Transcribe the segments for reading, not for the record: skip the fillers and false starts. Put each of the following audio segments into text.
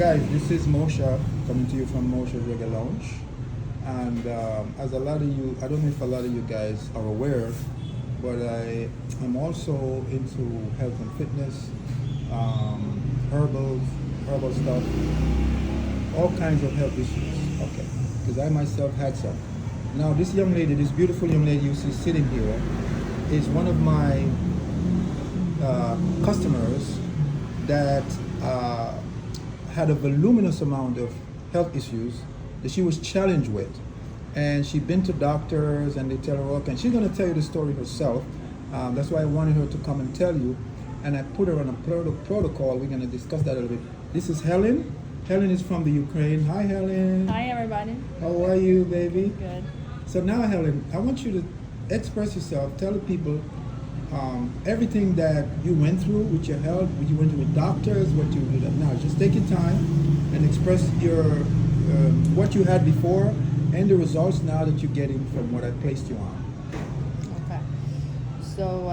Guys, this is Moshe coming to you from Moshe Reggae Lounge. And as a lot of you, I don't know if a lot of you guys are aware, but I'm also into health and fitness, herbal stuff, all kinds of health issues. Okay, because I myself had some. Now, this young lady, this beautiful young lady you see sitting here, is one of my customers that had a voluminous amount of health issues that she was challenged with. And she'd been to doctors and they tell her, okay, and she's going to tell you the story herself. That's why I wanted her to come and tell you. And I put her on a protocol. We're going to discuss that a little bit. This is Helen. Helen is from the Ukraine. Hi, Helen. Hi, everybody. How are you, baby? Good. So now, Helen, I want you to express yourself. Tell the people everything that you went through with your health, what you went through with doctors, what you did now. Just take your time and express your what you had before and the results now that you're getting from what I placed you on. Okay. So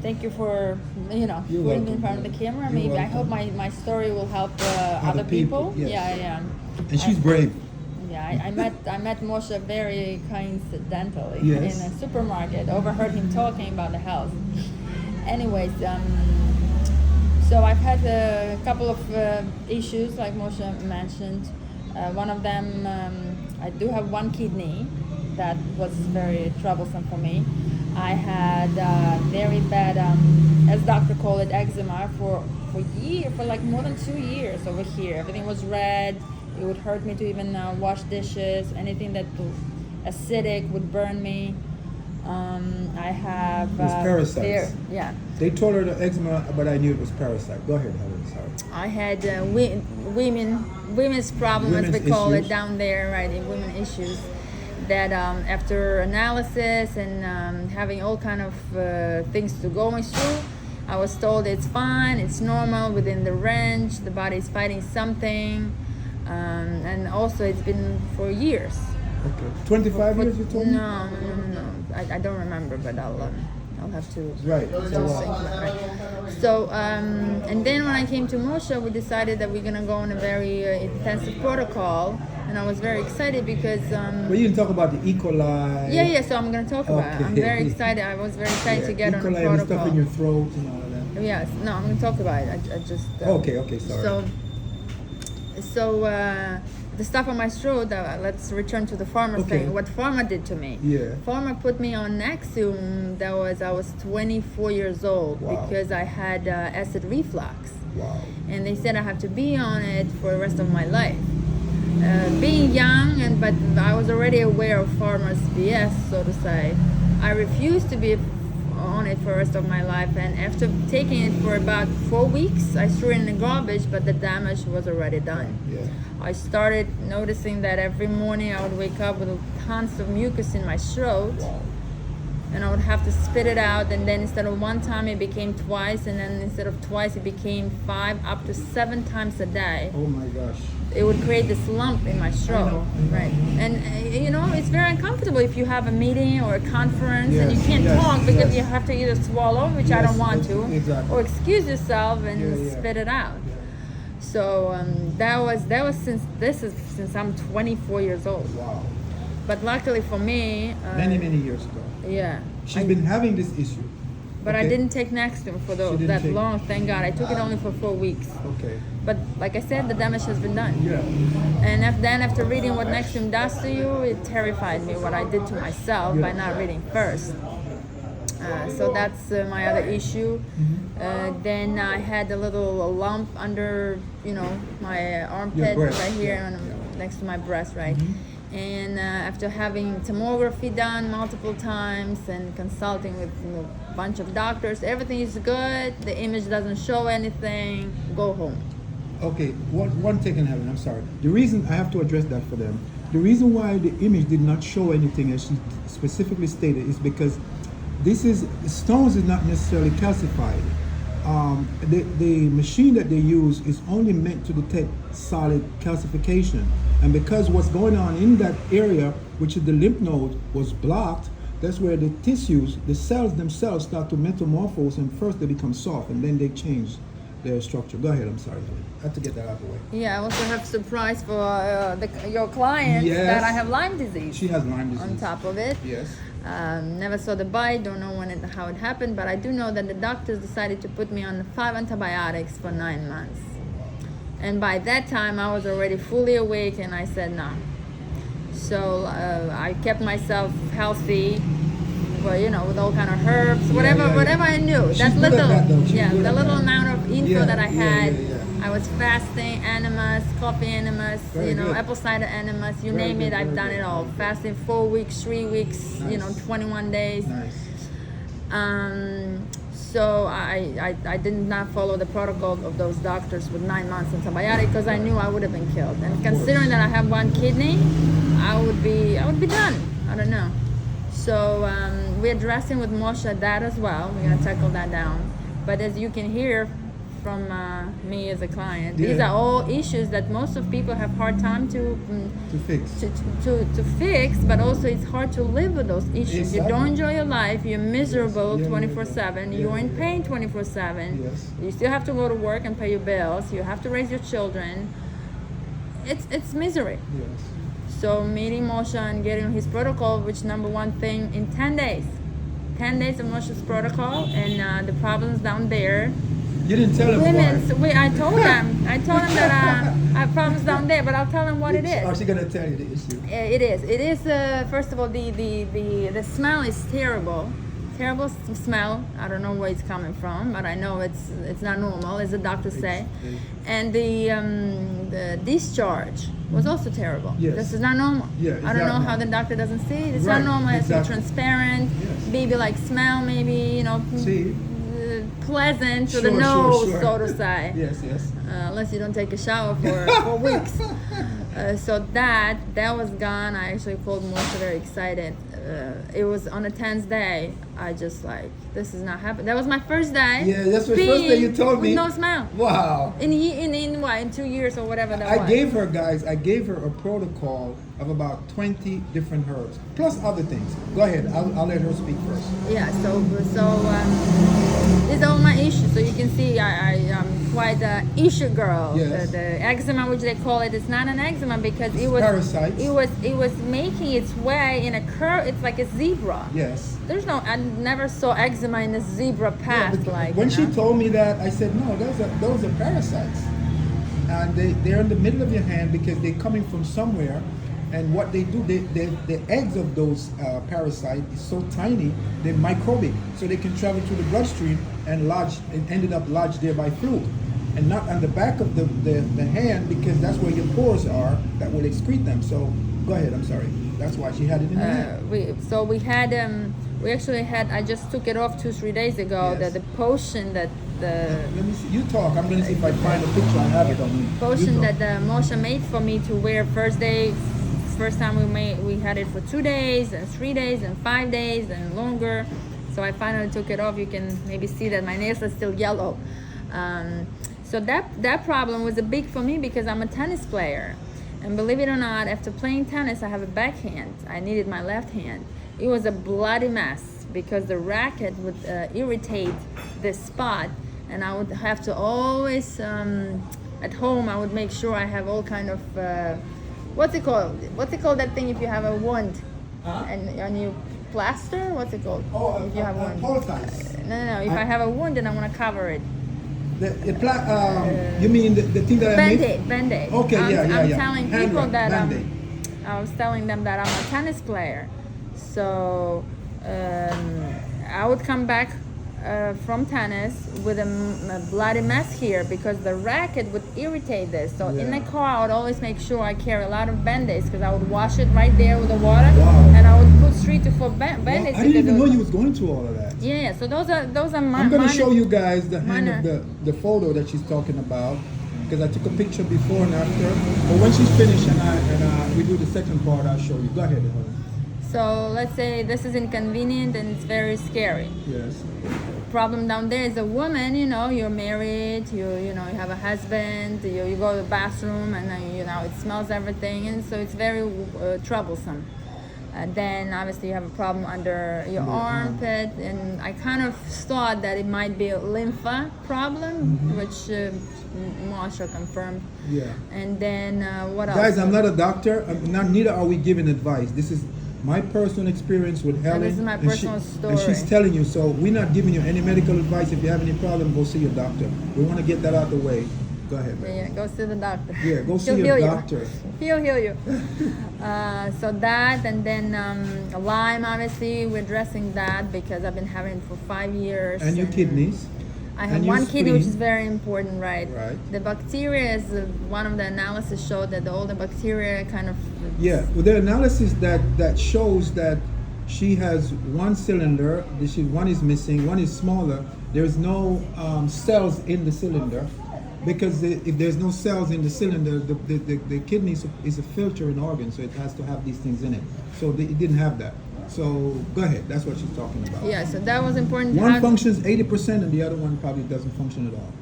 thank you for You're putting welcome. me in front of the camera. You're Maybe I welcome. hope my story will help other people. Yes. Yeah. And she's brave. Yeah, I met Moshe very coincidentally Yes. in a supermarket. Overheard him talking about the health. Anyways, so I've had a couple of issues, like Moshe mentioned. One of them, I do have one kidney that was very troublesome for me. I had very bad, as doctor called it, eczema for like more than 2 years over here. Everything was red. It would hurt me to even wash dishes. Anything that was acidic would burn me. I have It was parasites. yeah. They told her the eczema, but I knew it was parasite. Go ahead, Helen. Sorry. I had women's problem, as we Women's call issues. it down there, right? In women issues. That after analysis and having all kind of things to going through, I was told it's fine, it's normal, within the range. The body is fighting something, and also it's been for years. Okay. 25 years you told me? No. I don't remember, but I'll have to. Right. to think about it, right. So, and then when I came to Moshe, we decided that we're gonna go on a very intensive protocol, and I was very excited because. Well, you can talk about the E. coli. Yeah. So I'm gonna talk about it. I'm Okay. very excited. I was very excited to get E. on the coli and protocol. stuff in your throat and all of that. Yes. No, I'm gonna talk about it. I just. Okay. Sorry. So the stuff on my throat. Let's return to the pharma Okay. thing. What pharma did to me. Yeah. Pharma put me on Nexium. I was 24 years old. Wow. Because I had acid reflux, Wow. and they said I have to be on it for the rest of my life. Being young, but I was already aware of pharma's BS, so to say. I refused to be on it for the rest of my life, and after taking it for about 4 weeks, I threw it in the garbage, but the damage was already done. Yeah. I started noticing that every morning I would wake up with tons of mucus in my throat, Wow. and I would have to spit it out, and then instead of one time it became twice, and then instead of twice it became 5 up to 7 times a day. Oh my gosh. It would create this lump in my throat, I know. right? And it's very uncomfortable if you have a meeting or a conference and you Yes, can't yes, talk because yes. you have to either swallow, which I Yes, don't want to, exactly. or excuse yourself and Yeah. spit it out. Yeah. So that was since I'm 24 years old. Wow. But luckily for me, Many years ago. yeah, She's been having this issue. but I Okay. didn't take Nexium for She didn't that take- long. Thank God, I took it only for 4 weeks. Okay. But like I said, the damage has been done. Yeah. And then after reading what Nexium does to you, it terrified me what I did to myself by not reading first. So that's my other issue. Then I had a little lump under, my armpit breast, right here yeah. next to my breast, right? And after having tomography done multiple times and consulting with a bunch of doctors, everything is good. The image doesn't show anything. Go home. Okay, one second, Helen, I'm sorry. The reason I have to address that for them, the reason why the image did not show anything, as she specifically stated, is because stones is not necessarily calcified. The machine that they use is only meant to detect solid calcification. And because what's going on in that area, which is the lymph node, was blocked, that's where the tissues, the cells themselves start to metamorphose, and first they become soft and then they change the structure. Go ahead. I'm sorry, Helen. I have to get that out of the way. Yeah, I also have surprise for your client Yes. that I have Lyme disease. She has Lyme disease. On top of it. Yes. Never saw the bite, don't know how it happened, but I do know that the doctors decided to put me on 5 antibiotics for 9 months. And by that time, I was already fully awake, and I said no. So I kept myself healthy, well, with all kind of herbs, whatever I knew. She's That good little, at that, though. She's good the at little that. amount of info that I had. Yeah. I was fasting, enemas, coffee enemas, Very good. apple cider enemas, you Very name good, it, I've very done good, it all. very good. Fasting 4 weeks, 3 weeks, Nice. 21 days. Nice. So I did not follow the protocol of those doctors with 9 months antibiotic because I knew I would have been killed. And considering that I have 1 kidney, I would be done. I don't know. So we're addressing with Moshe that as well. We're gonna tackle that down. But as you can hear from me as a client, these Yeah. are all issues that most of people have hard time to fix. to fix, but also it's hard to live with those issues. You Exactly. don't enjoy your life, you're miserable Yes. Yeah, 24/7, yeah, you're in yeah. pain 24/7, Yes. you still have to go to work and pay your bills, you have to raise your children. It's misery. Yes. So meeting Moshe and getting his protocol, which number one thing in 10 days. 10 days of Moshe's protocol and the problems down there. You didn't tell him why. I told them that I have problems down there, but I'll tell them what it is. Or is she gonna tell you the issue? It is. It is. First of all, the smell is terrible. Terrible smell. I don't know where it's coming from, but I know it's not normal, as the doctors say. And the discharge was also terrible. Yes. This is not normal. Yeah, I don't know exactly. how the doctor doesn't see it. It's Right, not normal. It's exactly. transparent, Yes. baby-like smell, maybe See? pleasant to Sure, the nose, sure. so to say. Yes, yes. Unless you don't take a shower for weeks. So that was gone. I actually called Moshe very excited. It was on the 10th day. I just like, this is not happening. That was my first day. Yeah, that's the first thing you told me. With no smell. Wow. In what? In 2 years or whatever that was. I gave her a protocol of about 20 different herbs, plus other things. Go ahead, I'll let her speak first. Yeah, so these are all my issues. So you can see I am quite an issue girl. Yes. The eczema, which they call it, it's not an eczema because it was Parasites. It was making its way in a curve. It's like a zebra. Yes. There's no. I never saw eczema in a zebra path. but like when you she know? told me that, I said, no, those are parasites. And they're in the middle of your hand because they're coming from somewhere. And what they do, the eggs of those parasites is so tiny, they're microbic. So they can travel through the bloodstream and ended up lodged there by fluke. And not on the back of the hand because that's where your pores are that will excrete them. So go ahead, I'm sorry. That's why she had it in her hand. We actually had. I just took it off 2-3 days ago. Yes. The potion that Let me see. You talk. I'm going to see if I find a picture. I have it on me. potion You that talk. Moshe made for me to wear first time we had it for 2 days and 3 days and 5 days and longer. So I finally took it off. You can maybe see that my nails are still yellow. So that problem was a big for me because I'm a tennis player. And believe it or not, after playing tennis, I have a backhand. I needed my left hand. It was a bloody mess because the racket would irritate this spot, and I would have to always at home. I would make sure I have all kind of what's it called? What's it called that thing if you have a wound and you plaster? What's it called? If you have a wound. Poultice. No. If I have a wound and I want to cover it. You mean the thing that I made? Band-Aid. Okay, I'm yeah. telling Hand people wrap, that Band-Aid. I was telling them that I'm a tennis player. So I would come back from tennis with a bloody mess here because the racket would irritate this. So in the Yeah. car, I would always make sure I carry a lot of Band-Aids because I would wash it right there with the water. Wow. And I would put 3 to 4 Band-Aids. I didn't even know you was going through all of that. Yeah, so those are my. I'm going to minor- show you guys the hand minor- of the photo that she's talking about because I took a picture before and after. But when she's finished and we do the second part, I'll show you. Go ahead, Helen. So let's say this is inconvenient and it's very scary. Yes. Problem down there is a woman, you're married, you have a husband, you go to the bathroom and then, it smells everything, and so it's very troublesome. Then obviously you have a problem under your armpit, and I kind of thought that it might be a lympha problem, which Marsha confirmed. Yeah. And then what else? Guys, I'm not a doctor. Neither are we giving advice. This is my personal experience with Helen. this is my personal story. And she's telling you. So we're not giving you any medical advice. If you have any problem, go see your doctor. We want to get that out of the way. Go ahead. Yeah, go see the doctor. Yeah, go see He'll your heal doctor. He'll heal you. So that, and then Lyme, obviously, we're addressing that because I've been having it for 5 years. And your kidneys. I have and your one kidney, which spleen. is very important, right? Right. The bacteria is one of the analysis showed that all the bacteria kind of. Yeah, well, the analysis that shows that she has one cylinder, one is missing, one is smaller. There's no cells in the cylinder, because if there's no cells in the cylinder, the kidney is a filtering organ, so it has to have these things in it. So it didn't have that. So go ahead, that's what she's talking about. Yeah, so that was important. One functions 80% and the other one probably doesn't function at all.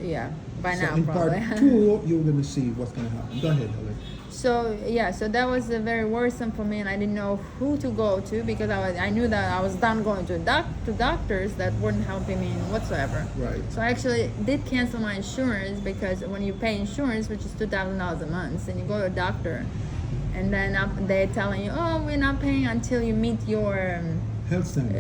Yeah, by So now in probably. part 2, you're going to see what's going to happen. Go ahead, Helen. So yeah, so that was very worrisome for me, and I didn't know who to go to because I knew that I was done going to doctors that weren't helping me whatsoever. Right. So I actually did cancel my insurance because when you pay insurance, which is $2,000 a month, and you go to a doctor, and then they're telling you, oh, we're not paying until you meet your Health center.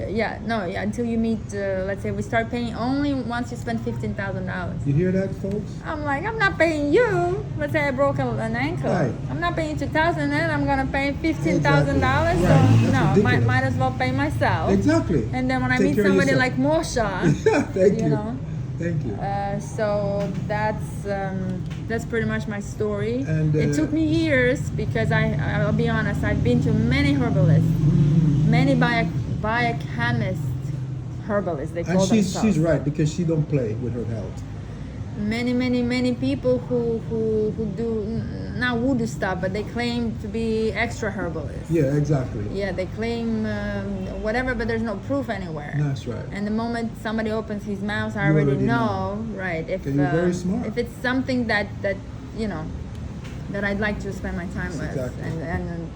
until you meet, let's say we start paying only once you spend $15,000. You hear that, folks? I'm like, I'm not paying you. Let's say I broke an ankle. Right. I'm not paying you $2,000, and I'm gonna pay $15,000. Exactly. So Right. That's no, ridiculous. might as well pay myself. Exactly. And then when I Take meet care of somebody yourself. like Moshe, Yeah, thank you. you know. Thank you. So that's pretty much my story. And, it took me years because I'll be honest, I've been to many herbalists, many biochemist herbalists. They call And themselves. she's right, because she don't play with her health. Many people who do not voodoo stuff, but they claim to be extra herbalists. Yeah, exactly. Yeah, they claim whatever, but there's no proof anywhere. That's right. And the moment somebody opens his mouth, I You already already know, right? If Okay, you're very smart. if it's something that you know that I'd like to spend my time with Exactly. and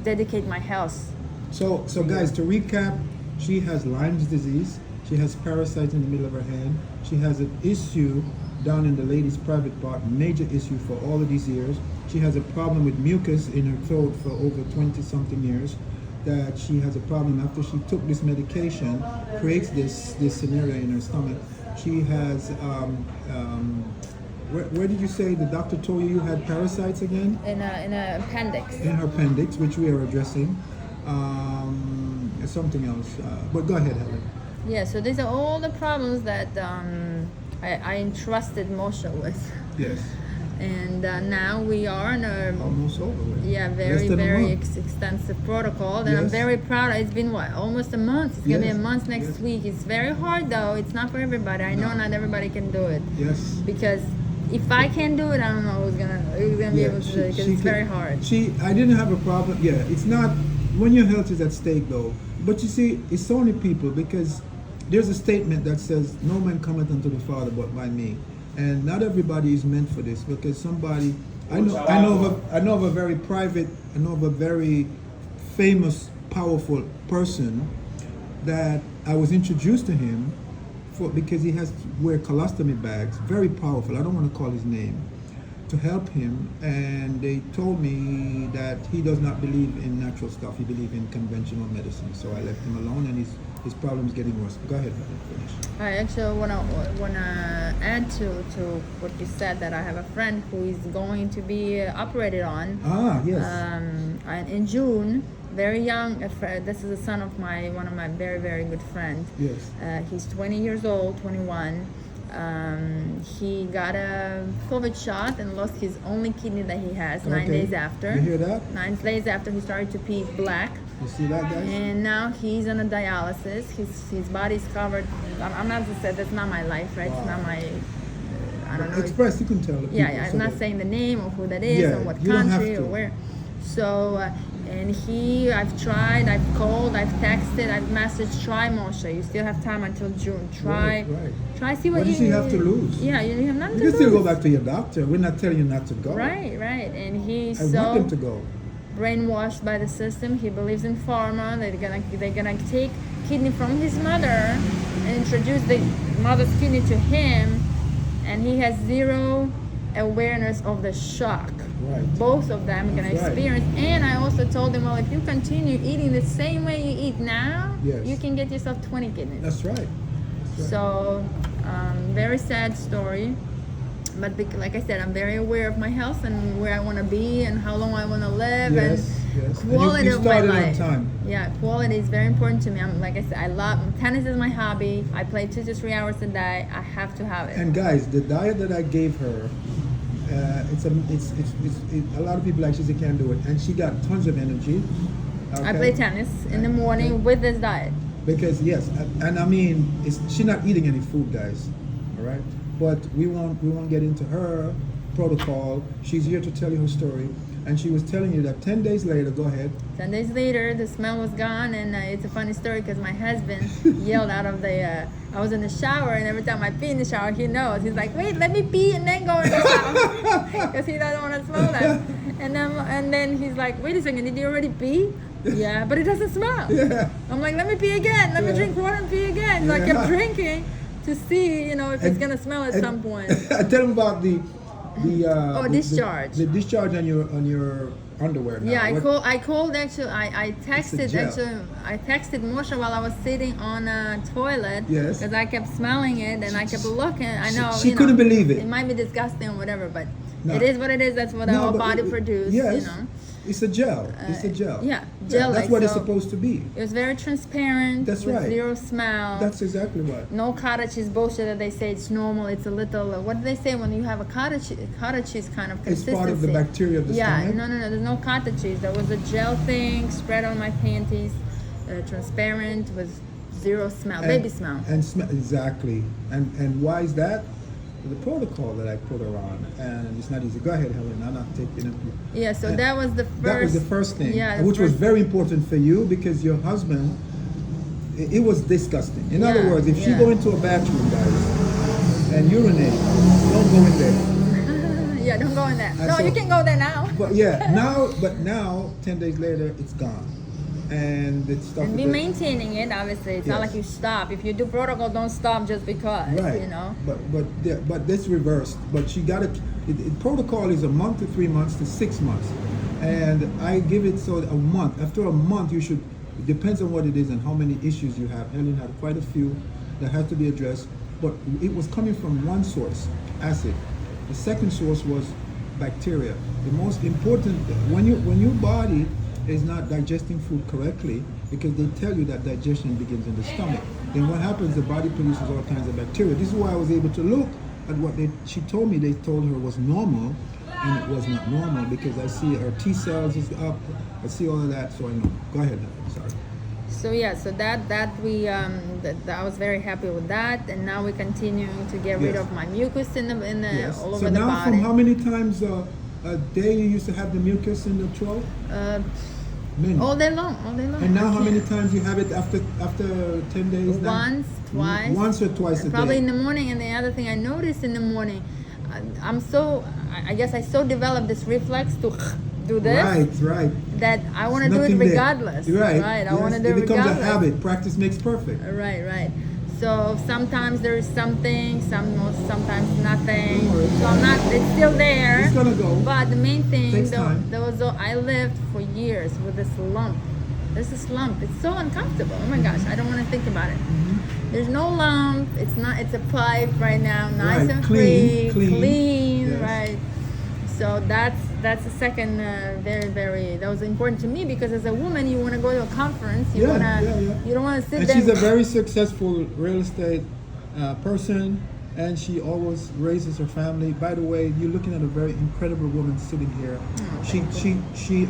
dedicate my health. So guys, to recap, she has Lyme's disease. She has parasites in the middle of her hand. She has an issue down in the lady's private part, major issue for all of these years. She has a problem with mucus in her throat for over 20-something years. That she has a problem after she took this medication, creates this scenario in her stomach. She has, where did you say the doctor told you had parasites again? In a appendix. In her appendix, which we are addressing. Something else. But go ahead, Helen. Yeah, so these are all the problems that I entrusted Moshe with. Yes. And now we are in a Almost over with. very Less than a month. extensive protocol. And I'm Yes. very proud. It's been almost a month. It's gonna be a Yes. month next Yes. week. It's very hard though. It's not for everybody. I know No. not everybody can do it Yes. because if I can do it, I don't know who's gonna be Yeah, able to do it because it's very hard. I didn't have a problem. Yeah, it's not when your health is at stake though. But you see, it's only people, because there's a statement that says, "No man cometh unto the Father but by me," and not everybody is meant for this, because somebody I know of a very famous, powerful person that I was introduced to him because he has to wear colostomy bags, very powerful. I don't want to call his name, to help him, and they told me that he does not believe in natural stuff. He believes in conventional medicine. So I left him alone, and his problem's getting worse. Go ahead, finish. I actually wanna add to what you said, that I have a friend who is going to be operated on. Ah, yes. In June, very young. This is the son of one of my very, very good friends. Yes. He's 20 years old, 21. He got a COVID shot and lost his only kidney that he has 9 Okay. days after. You hear that? 9 days after he started to pee black. You see that, guys? And now he's on a dialysis. His body's covered. I'm not to say that's not my life, right? It's not my. I don't know. Express, you can tell the people. Yeah. I'm so not that- saying the name or who that is Yeah, or what you don't have country or to. where. So, and I've tried, I've called, I've texted, I've messaged. Try, Moshe. You still have time until June. Try. Right. See what What does he have to lose? Yeah, you have nothing You to can still lose. go back to your doctor. We're not telling you not to go. Right. And he I want him to go. brainwashed by the system. He believes in pharma. They're gonna take kidney from his mother and introduce the mother's kidney to him, and he has zero awareness of the shock. Right. Both of them are gonna That's right. experience. And I also told him, well, if you continue eating the same way you eat now, Yes. you can get yourself 20 kidneys. That's right. That's right. So, very sad story. But like I said, I'm very aware of my health and where I want to be and how long I want to live Yes, and yes. And quality you of my started on life. time. Yeah, quality is very important to me. Like I said, I love tennis is my hobby. I play 2 to 3 hours a day. I have to have it. And guys, the diet that I gave her, a lot of people actually can't do it, and she got tons of energy. I okay? play tennis in the morning with this diet. Because yes, and I mean, she's not eating any food, guys. All right, but we won't get into her protocol. She's here to tell you her story, and she was telling you that 10 days later. Go ahead. 10 days later, the smell was gone, and it's a funny story because my husband yelled out of the. I was in the shower, and every time I pee in the shower, he knows. He's like, "Wait, let me pee and then go in the shower," because he doesn't want to smell that. And then he's like, "Wait a second, did you already pee?" Yeah, but it doesn't smell. Yeah. I'm like, "Let me pee again. Let me Yeah. drink water and pee again." So I Yeah. kept drinking to see, if it's gonna smell at some point. I tell him about the discharge. The discharge on your underwear. Now. Yeah, What- I called actually. I texted gel. actually. I texted Moshe while I was sitting on a toilet. Yes. Because I kept smelling it and I kept looking. I know. She couldn't believe it. It might be disgusting or whatever, but No. it is what it is. That's what No, our but body it- produces. Yes, it's a gel. It's a gel. yeah, gel That's like what it's so. supposed to be. It was very transparent. That's with right. Zero smell. That's exactly what. No cottage cheese bullshit that they say it's normal. It's a little. What do they say when you have a cottage cheese kind of It's consistency? part of the bacteria of the Yeah, stomach. no. There's no cottage cheese. There was a gel thing spread on my panties, transparent with zero smell, baby smell. And smell exactly. And why is that? The protocol that I put her on, and it's not easy. Go ahead, Helen. I'm not taking it. Yeah, so that was the first. That was the first thing, Yeah, the which was first- very important for you because your husband, it was disgusting. In other Yeah, words, if she yeah. go into a bathroom, guys, and urinate, don't go in there. Yeah, don't go in there. And No, so- you can go there now. But now, 10 days later, it's gone, and it's stuff. And be maintaining it. Obviously, it's not Yes. like you stop. If you do protocol, don't stop just because. Right. But this reversed. But she got protocol is a month to 3 months to 6 months, and I give it so a month. After a month, you should. It depends on what it is and how many issues you have. Helen had quite a few that had to be addressed, but it was coming from one source, acid. The second source was bacteria. The most important when your body is not digesting food correctly, because they tell you that digestion begins in the stomach. Then what happens? The body produces all kinds of bacteria. This is why I was able to look at what she told me. They told her was normal, and it was not normal because I see her T cells is up. I see all of that, so I know. Go ahead. Sorry. So yeah, so I was very happy with that, and now we're continuing to get rid Yes. of my mucus in the Yes. all over So the now, body. from how many times a day you used to have the mucus in the throat? Many. All day long. And now, I how many can't. times you have it after 10 days? Now? Once, twice. Once or twice a Probably day. in the morning. And the other thing I noticed in the morning, I guess I so developed this reflex to do this Right. that I want to There's do it nothing there. regardless. Right. I Yes, want to do it it becomes regardless. a habit. Practice makes perfect. Right. So sometimes there is something, sometimes nothing. Don't worry. So it's still there. It's gonna go. But the main thing, Takes time. I lived for years with this lump. There's this lump. It's so uncomfortable. Oh my gosh, I don't want to think about it. Mm-hmm. There's no lump. It's a pipe right now, nice Right. and Clean, free, clean. Yes. right? So that's the second very that was important to me because as a woman you want to go to a conference, you don't want to sit And there. she's a very successful real estate person, and she always raises her family. By the way, you're looking at a very incredible woman sitting here. She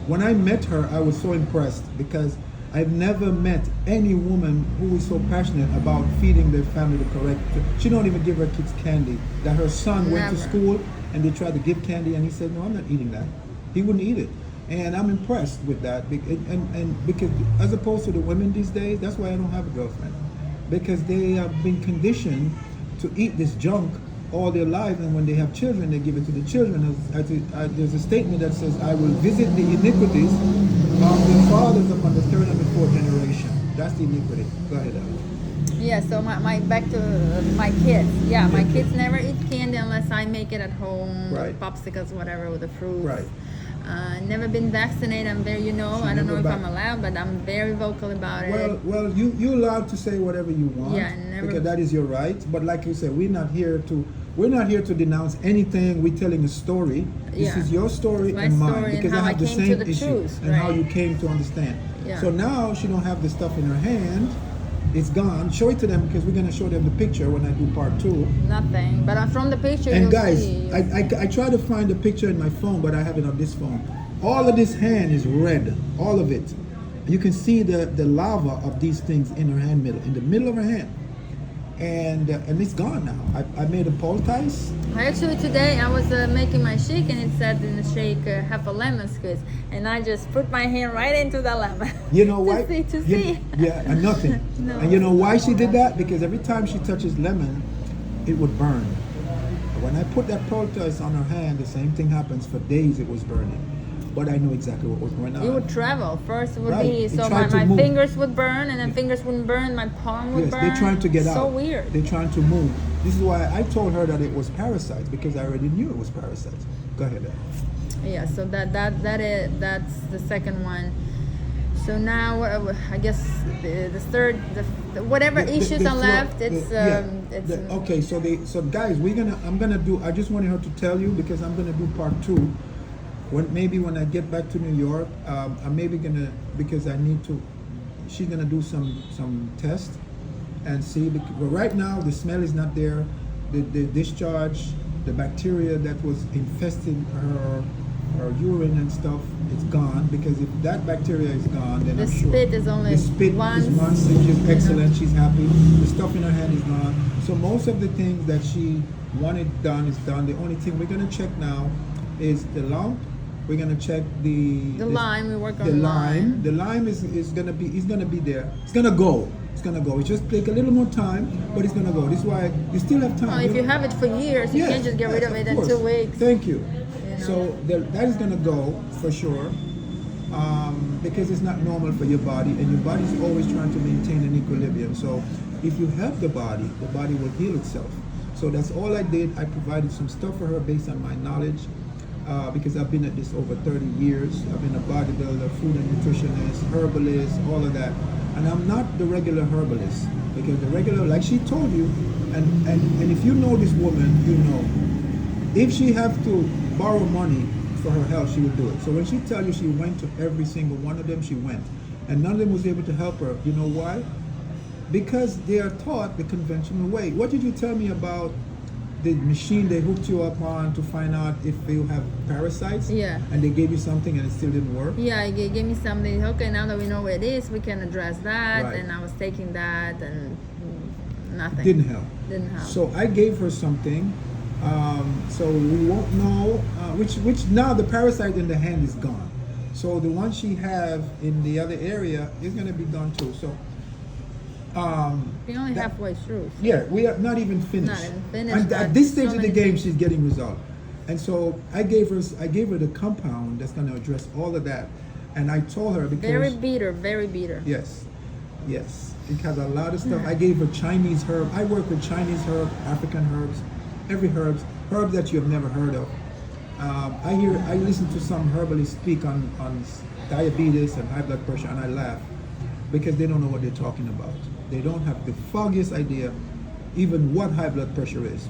when I met her, I was so impressed because I've never met any woman who is so passionate about feeding their family the correct. She don't even give her kids candy. That her son went to Never. school and they tried to give candy, and he said, "No, I'm not eating that." He wouldn't eat it, and I'm impressed with that. And because as opposed to the women these days, that's why I don't have a girlfriend, because they have been conditioned to eat this junk all their life, and when they have children, they give it to the children. There's a statement that says, "I will visit the iniquities of the fathers upon the third and the fourth generation." That's the iniquity. Go ahead, Alex. Yeah, so my back to my kids. Yeah, my Yeah. kids never eat candy unless I make it at home, Right. popsicles, whatever, with the fruits. Right. Never been vaccinated. I'm very, I don't know if I'm allowed, but I'm very vocal about it. Well, you're allowed to say whatever you want. Yeah, never- because that is your right. But like you said, we're not here to denounce anything. We're telling a story. This Yeah. is your story My and mine, story and because how I I have the came to same the issue truth, and how right. you came to understand. Yeah. So now she don't have the stuff in her hand. It's gone. Show it to them, because we're gonna show them the picture when I do part 2. Nothing. But from the picture, And you'll guys, see. I try to find the picture in my phone, but I have it on this phone. All of this hand is red, all of it. You can see the lava of these things in her hand middle, in the middle of her hand, and it's gone now. I made a poultice. Actually, today I was making my shake, and it said in the shake half a lemon squeeze, and I just put my hand right into the lemon. You know why? to see. Yeah, and nothing. No. And you know why she did that? Because every time she touches lemon, it would burn. When I put that poultice on her hand, the same thing happens. For days it was burning. But I knew exactly what was going on. It would travel. First it would Right. be, It so tried to my move. fingers would burn, and then fingers wouldn't burn, my palm would Yes, burn. they're trying to get out. So weird. They're trying to move. This is why I told her that it was parasites, because I already knew it was parasites. Go ahead. Al. Yeah, so that's the second one. So now I guess the third, whatever issues are left, it's Okay. So guys, I'm gonna do. I just wanted her to tell you, because I'm gonna do part 2. When I get back to New York, I'm maybe gonna, because I need to. She's gonna do some tests and see. But right now the smell is not there. The discharge, the bacteria that was infesting her urine and stuff, it's gone. Because if that bacteria is gone, then the I'm sure spit is only the spit once. is once. She's excellent. She's happy. The stuff in her hand is gone. So most of the things that she wanted done is done. The only thing we're gonna check now is the lump. We're gonna check the lime. We work on the lime. lime. The lime is gonna be there. It's gonna go. It's gonna go. It just take a little more time, but it's gonna go. This is why you still have time. Well, if you have it for years, you Yes, can't just get rid yes, of it in course. 2 weeks. Thank you. know. So that is gonna go for sure, because it's not normal for your body, and your body is always trying to maintain an equilibrium. So if you help the body will heal itself. So that's all I did. I provided some stuff for her based on my knowledge. Because I've been at this over 30 years. I've been a bodybuilder, food and nutritionist, herbalist, all of that. And I'm not the regular herbalist, because the regular, like she told you, and if you know this woman, you know, if she have to borrow money for her health, she would do it. So when she tell you she went to every single one of them, she went. And none of them was able to help her. You know why? Because they are taught the conventional way. What did you tell me about the machine they hooked you up on to find out if you have parasites? Yeah. And they gave you something and it still didn't work? Yeah, it gave me something. Okay, now that we know where it is, we can address that. Right. And I was taking that, and nothing. Didn't help. Didn't help. So I gave her something. So we won't know which now the parasite in the hand is gone. So the one she have in the other area is going to be gone too. So we're only that- halfway through. yeah, we are not even finished. Not even finished, And but at this stage so of the many game, things. she's getting results. And so I gave her the compound that's going to address all of that. And I told her, because Very bitter, very bitter. yes, it has a lot of stuff. I gave her Chinese herb. I work with Chinese herb, African herbs, every herb that you have never heard of. I listen to some herbalists speak on diabetes and high blood pressure, and I laugh, because they don't know what they're talking about. They don't have the foggiest idea even what high blood pressure is.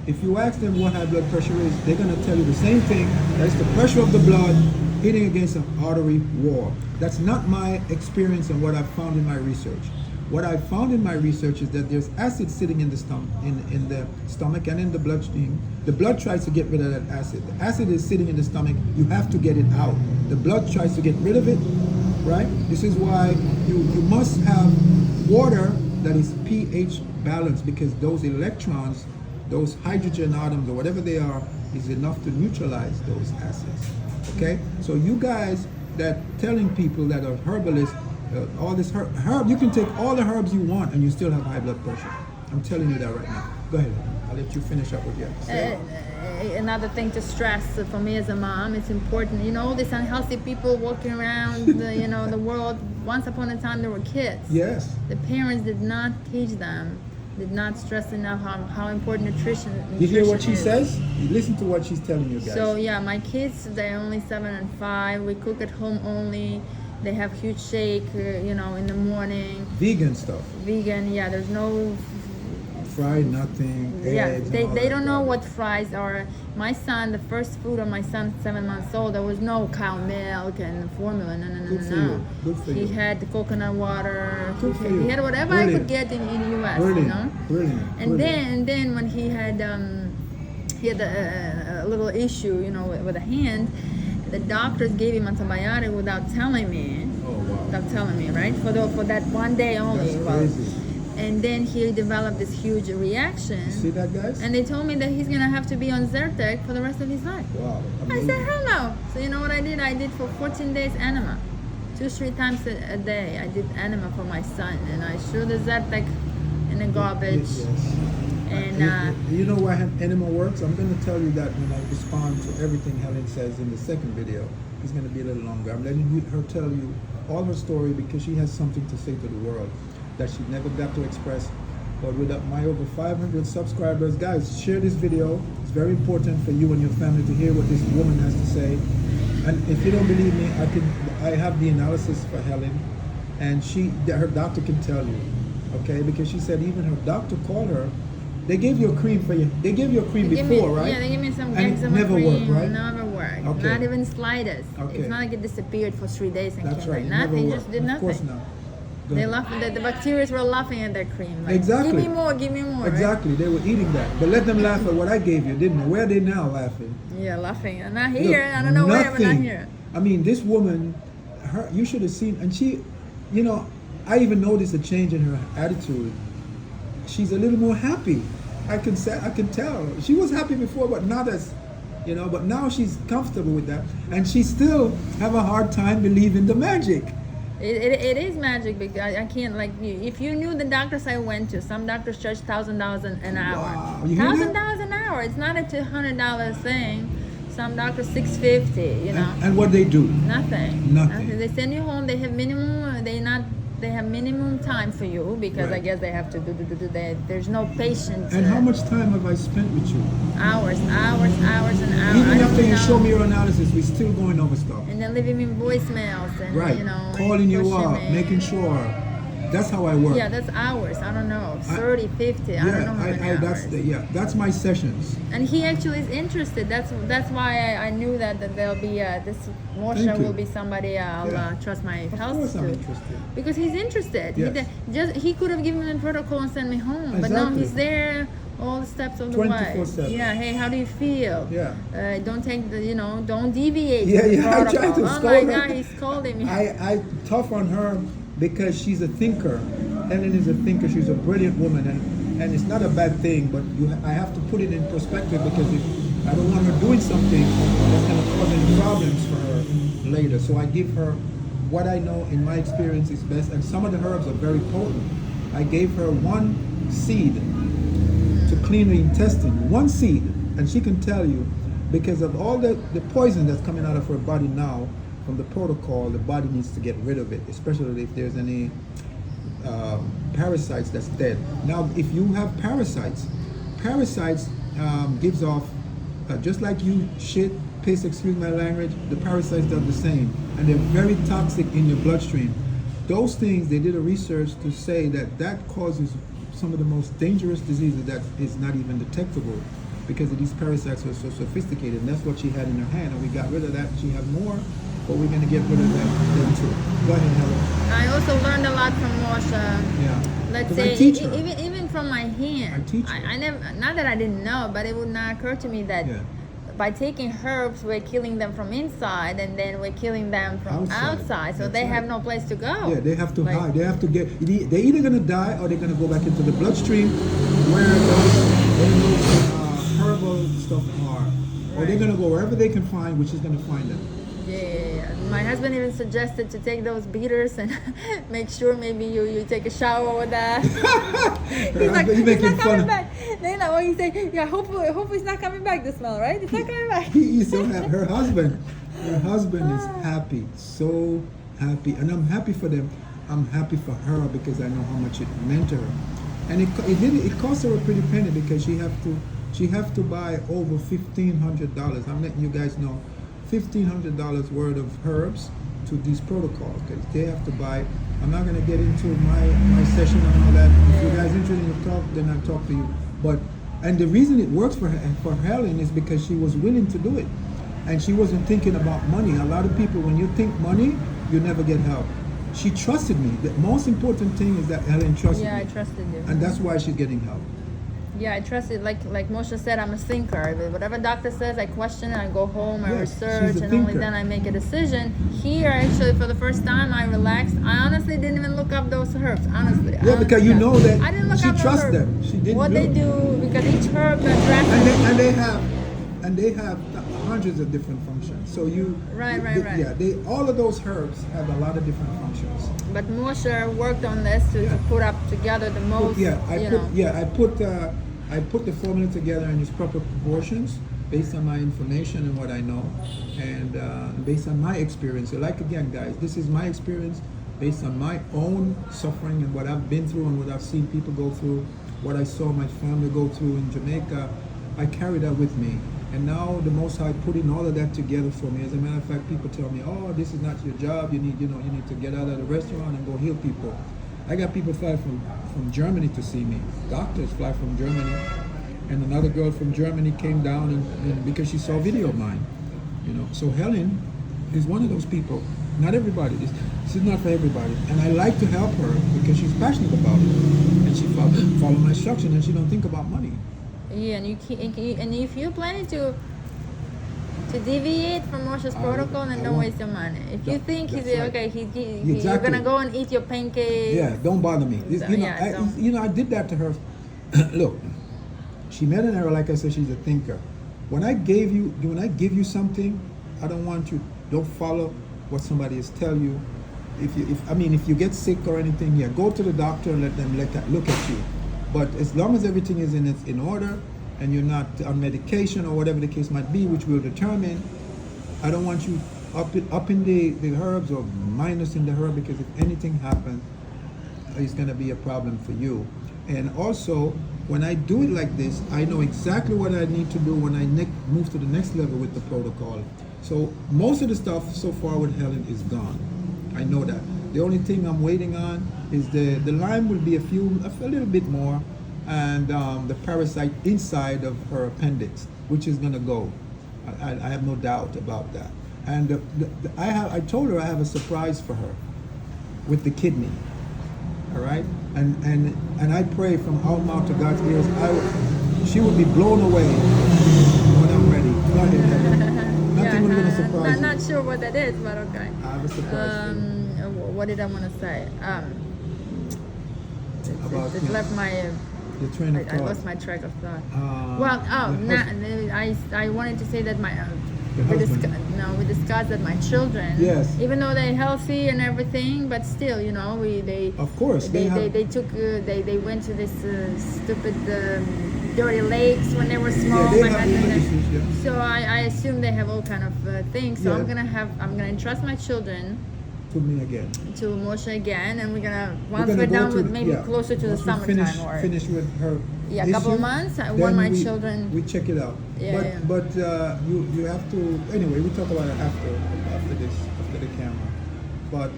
If you ask them what high blood pressure is, they're going to tell you the same thing. That's the pressure of the blood hitting against an artery wall. That's not my experience and what I've found in my research. What I found in my research is that there's acid sitting in the stomach and in the bloodstream. The blood tries to get rid of that acid. The acid is sitting in the stomach. You have to get it out. The blood tries to get rid of it, right? This is why you must have water that is pH balanced, because those electrons, those hydrogen atoms or whatever they are, is enough to neutralize those acids. Okay? So you guys that telling people that are herbalists, all this herb, you can take all the herbs you want and you still have high blood pressure. I'm telling you that right now. Go ahead. let you finish up with your say. Another thing to stress for me as a mom, it's important. You know, all these unhealthy people walking around, the world. Once upon a time, there were kids. Yes. The parents did not teach them, did not stress enough how important nutrition. You hear what she is. says? Listen to what she's telling you guys. So yeah, my kids, they're only 7 and 5. We cook at home only. They have huge shake, in the morning. Vegan stuff. Vegan, yeah. There's no fried nothing. Yeah, eggs they don't know what fries are. My son, the first food of my son, 7 months old, there was no cow milk and formula. No. Good for you. Good for he you. had the coconut water. Good for you. He had whatever Brilliant. I could get in US. Brilliant. Brilliant. And then when he had a little issue, with a hand, the doctors gave him antibiotic without telling me. Oh wow. Without telling me, right? For that one day only. That's crazy. And then he developed this huge reaction. You see that, guys? And they told me that he's gonna have to be on Zyrtec for the rest of his life. Wow. I Amazing. said, hell no. So you know what I did? I did for 14 days enema. 2-3 times a day. I did enema for my son, and I threw the Zyrtec in the garbage. Yes. And you know why enema works? I'm going to tell you that when I respond to everything Helen says in the second video. It's going to be a little longer. I'm letting her tell you all her story because she has something to say to the world that she never got to express. But with my over 500 subscribers, guys, share this video. It's very important for you and your family to hear what this woman has to say. And if you don't believe me, I have the analysis for Helen, and her doctor can tell you, okay? Because she said even her doctor called her. They gave you a cream for you. They gave you a cream before, right? Yeah, they gave me some and it eczema never cream. worked, right? Never worked. Okay. Not even slightest. Okay. It's not like it disappeared for 3 days and That's came right. back. It never Nothing. worked. Just did Of nothing. course not. Go They ahead. laughed. The bacteria were laughing at their cream. Like, Exactly. Give me more. Give me more. Exactly. They were eating that. But let them laugh at what I gave you, didn't they? Where are they now laughing? Right? Yeah, laughing. I'm not here. Look, I don't know where, but not nothing. here. I mean, this woman, you should have seen, and she, I even noticed a change in her attitude. She's a little more happy. I can tell. She was happy before, but not as, but now she's comfortable with that. And she still have a hard time believing the magic. It is magic because I can't, if you knew the doctors I went to, some doctors charge $1,000 an hour. Wow. You hear that? $1,000 an hour. It's not a $200 thing. Some doctors $650. And what they do? Nothing. Nothing. They send you home. They have minimum. They have minimum time for you because Right. I guess they have to do. There's no patient. And how much time have I spent with you? Hours and hours. Even after you show me your analysis, we're still going over stuff. And then leaving me voicemails and Right. Calling you pushing up, me. making sure. That's how I work. Yeah, that's hours. I don't know, 30, 50. I don't know how many hours. That's my sessions. And he actually is interested. That's why I knew that there'll be this Thank Moshe you. will be somebody I'll Yeah. Trust my Of health course I'm to. interested. Because he's interested. Yes. He could have given me a protocol and sent me home, but no, Exactly. he's there all the steps of the way. 24/7. Yeah. Hey, how do you feel? Yeah. Don't take don't deviate. Yeah, from the yeah, I'm trying protocol. to Oh scold my her. God, he's scolding me. I tough on her because she's a thinker. Helen is a thinker. She's a brilliant woman, and it's not a bad thing. But I have to put it in perspective because I don't want her doing something that's going to cause any problems for her later. So I give her what I know in my experience is best, and some of the herbs are very potent. I gave her one seed to clean the intestine, one seed, and she can tell you because of all the poison that's coming out of her body now from the protocol, the body needs to get rid of it, especially if there's any parasites that's dead. Now, if you have parasites gives off, just like you shit, piss, excuse my language, the parasites do the same, and they're very toxic in your bloodstream. Those things, they did a research to say that causes some of the most dangerous diseases that is not even detectable because of these parasites are so sophisticated, and that's what she had in her hand, and we got rid of that. She had more, but we're going to get rid of them too. Go ahead, Helen. I also learned a lot from Moshe. Yeah. Let's 'Cause say I teach her. even from my hand. I teach her. I never, not that I didn't know, but it would not occur to me that Yeah. by taking herbs we're killing them from inside and then we're killing them from outside. So That's they right. have no place to go. Yeah, they have to Like, hide. They have to they're either going to die or they're going to go back into the bloodstream where those herbal stuff are. Or they're going to go wherever they can find, which is going to find them. Yeah. My husband even suggested to take those beaters and make sure maybe you take a shower with that. He's like, You he's making not fun coming of- back. Then like, he say, yeah, hopefully it's not coming back. The smell, right? It's not coming back. He's so happy. Her husband is happy, so happy, and I'm happy for them. I'm happy for her because I know how much it meant to her, and it cost her a pretty penny because she have to buy over $1,500. I'm letting you guys know, $1,500 worth of herbs to these protocols because they have to buy. I'm not going to get into my session and all that. If you guys interested in the talk, then I'll talk to you. But and the reason it works for her and for Helen is because she was willing to do it, and she wasn't thinking about money. A lot of people, when you think money, you never get help. She trusted me. The most important thing is that Helen trusted me. Yeah, I trusted you. And that's why she's getting help. Yeah, I trust it. Like Moshe said, I'm a thinker. Whatever doctor says, I question it. I go home, I Yes, research, she's a and only thinker. then I make a decision. Here, actually, for the first time, I relaxed. I honestly didn't even look up those herbs. Honestly. Yeah, because you know that I didn't look she up those trusts herbs. them. She didn't what do they it. do, because each herb addresses. And they have hundreds of different functions. So Right. Yeah, all of those herbs have a lot of different functions. But Moshe worked on this to put up together the most. I put the formula together in its proper proportions based on my information and what I know, and based on my experience. So, like again, guys, this is my experience based on my own suffering and what I've been through and what I've seen people go through, what I saw my family go through in Jamaica. I carry that with me. And now the Most High putting all of that together for me. As a matter of fact, people tell me, "Oh, this is not your job. You need to get out of the restaurant and go heal people." I got people fly from Germany to see me. Doctors fly from Germany, and another girl from Germany came down and because she saw a video of mine. So Helen is one of those people. Not everybody. This is not for everybody, and I like to help her because she's passionate about it, and she follow my instructions, and she don't think about money. Yeah, and if you're planning to deviate from Moshe's protocol, then don't waste your money. If you think he's right. okay, you're Exactly. gonna go and eat your pancakes. Yeah, don't bother me. I did that to her. Look, she made an error. Like I said, she's a thinker. When I give you something, I don't want you. Don't follow what somebody is tell you. If you get sick or anything, yeah, go to the doctor and let them look at you. But as long as everything is in order and you're not on medication or whatever the case might be, which will determine, I don't want you up in the herbs or minus in the herb, because if anything happens, it's going to be a problem for you. And also, when I do it like this, I know exactly what I need to do when I move to the next level with the protocol. So most of the stuff so far with Helen is gone. I know that. The only thing I'm waiting on is the Lyme will be a little bit more, and the parasite inside of her appendix, which is gonna go. I have no doubt about that. And I told her I have a surprise for her with the kidney. All right, and I pray from our mouth to God's ears. She will be blown away when I'm ready. Go ahead, Helen. Nothing was gonna surprise you. Not sure what that is, but okay. I have a surprise for you. What did I want to say? It left my. Your train of I thought. lost my track of thought. Your I wanted to say that Your husband. we discussed that my children, Yes. even though they're healthy and everything, but still, Of course, they went to this stupid dirty lakes when they were small. they my have husband and- issues, yeah. So I assume they have all kind of things. So Yeah. I'm gonna entrust my children To me again. to Moshe again, and once gonna we're go done to with the- maybe yeah. closer to the Once we summertime finish with her. Yeah, a couple of issue, months, I then want my we- children- We check it out. Yeah, But you have to. Anyway, we talk about it after the camera. But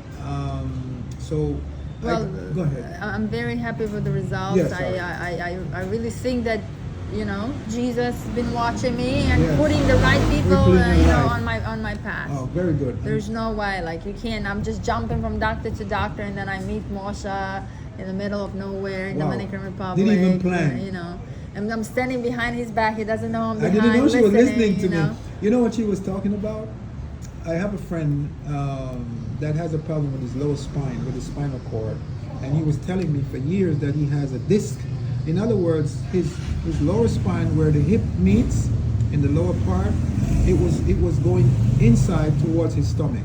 Well, go ahead. I'm very happy with the results. Yes, sorry. I really think that Jesus has been watching me and Yes. putting the right people Rippling your life. on my path. Oh, very good. There's no way, like you can't. I'm just jumping from doctor to doctor, and then I meet Moshe in the middle of nowhere in Wow. Dominican Republic. Didn't even plan. And I'm standing behind his back. He doesn't know I'm I behind. didn't know she was listening to you know? me. You know what she was talking about? I have a friend that has a problem with his lower spine, with his spinal cord, and he was telling me for years that he has a disc. In other words, his lower spine, where the hip meets in the lower part, it was going inside towards his stomach.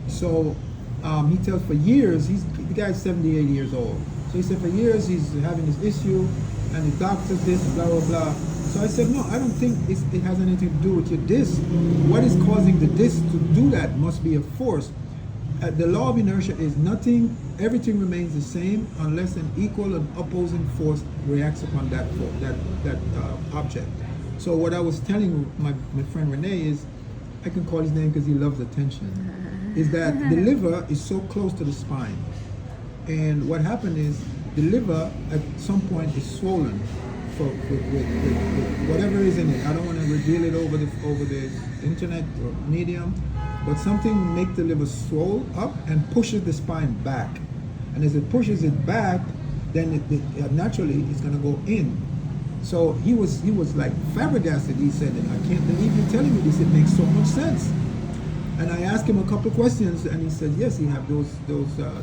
So he tells for years, the guy's 78 years old. So he said for years he's having this issue, and the doctor's this, and blah, blah, blah. So I said, no, I don't think it has anything to do with your disc. What is causing the disc to do that must be a force. The law of inertia is everything remains the same unless an equal and opposing force reacts upon that object. So what I was telling my friend Renee is, I can call his name because he loves attention, is that the liver is so close to the spine. And what happened is the liver at some point is swollen with whatever is in it. I don't want to reveal it over the internet or medium, but something makes the liver swell up and pushes the spine back. And as it pushes it back, then it naturally it's going to go in. So he was like flabbergasted. He said, I can't believe you're telling me this. It makes so much sense. And I asked him a couple of questions, and he said, yes, he have those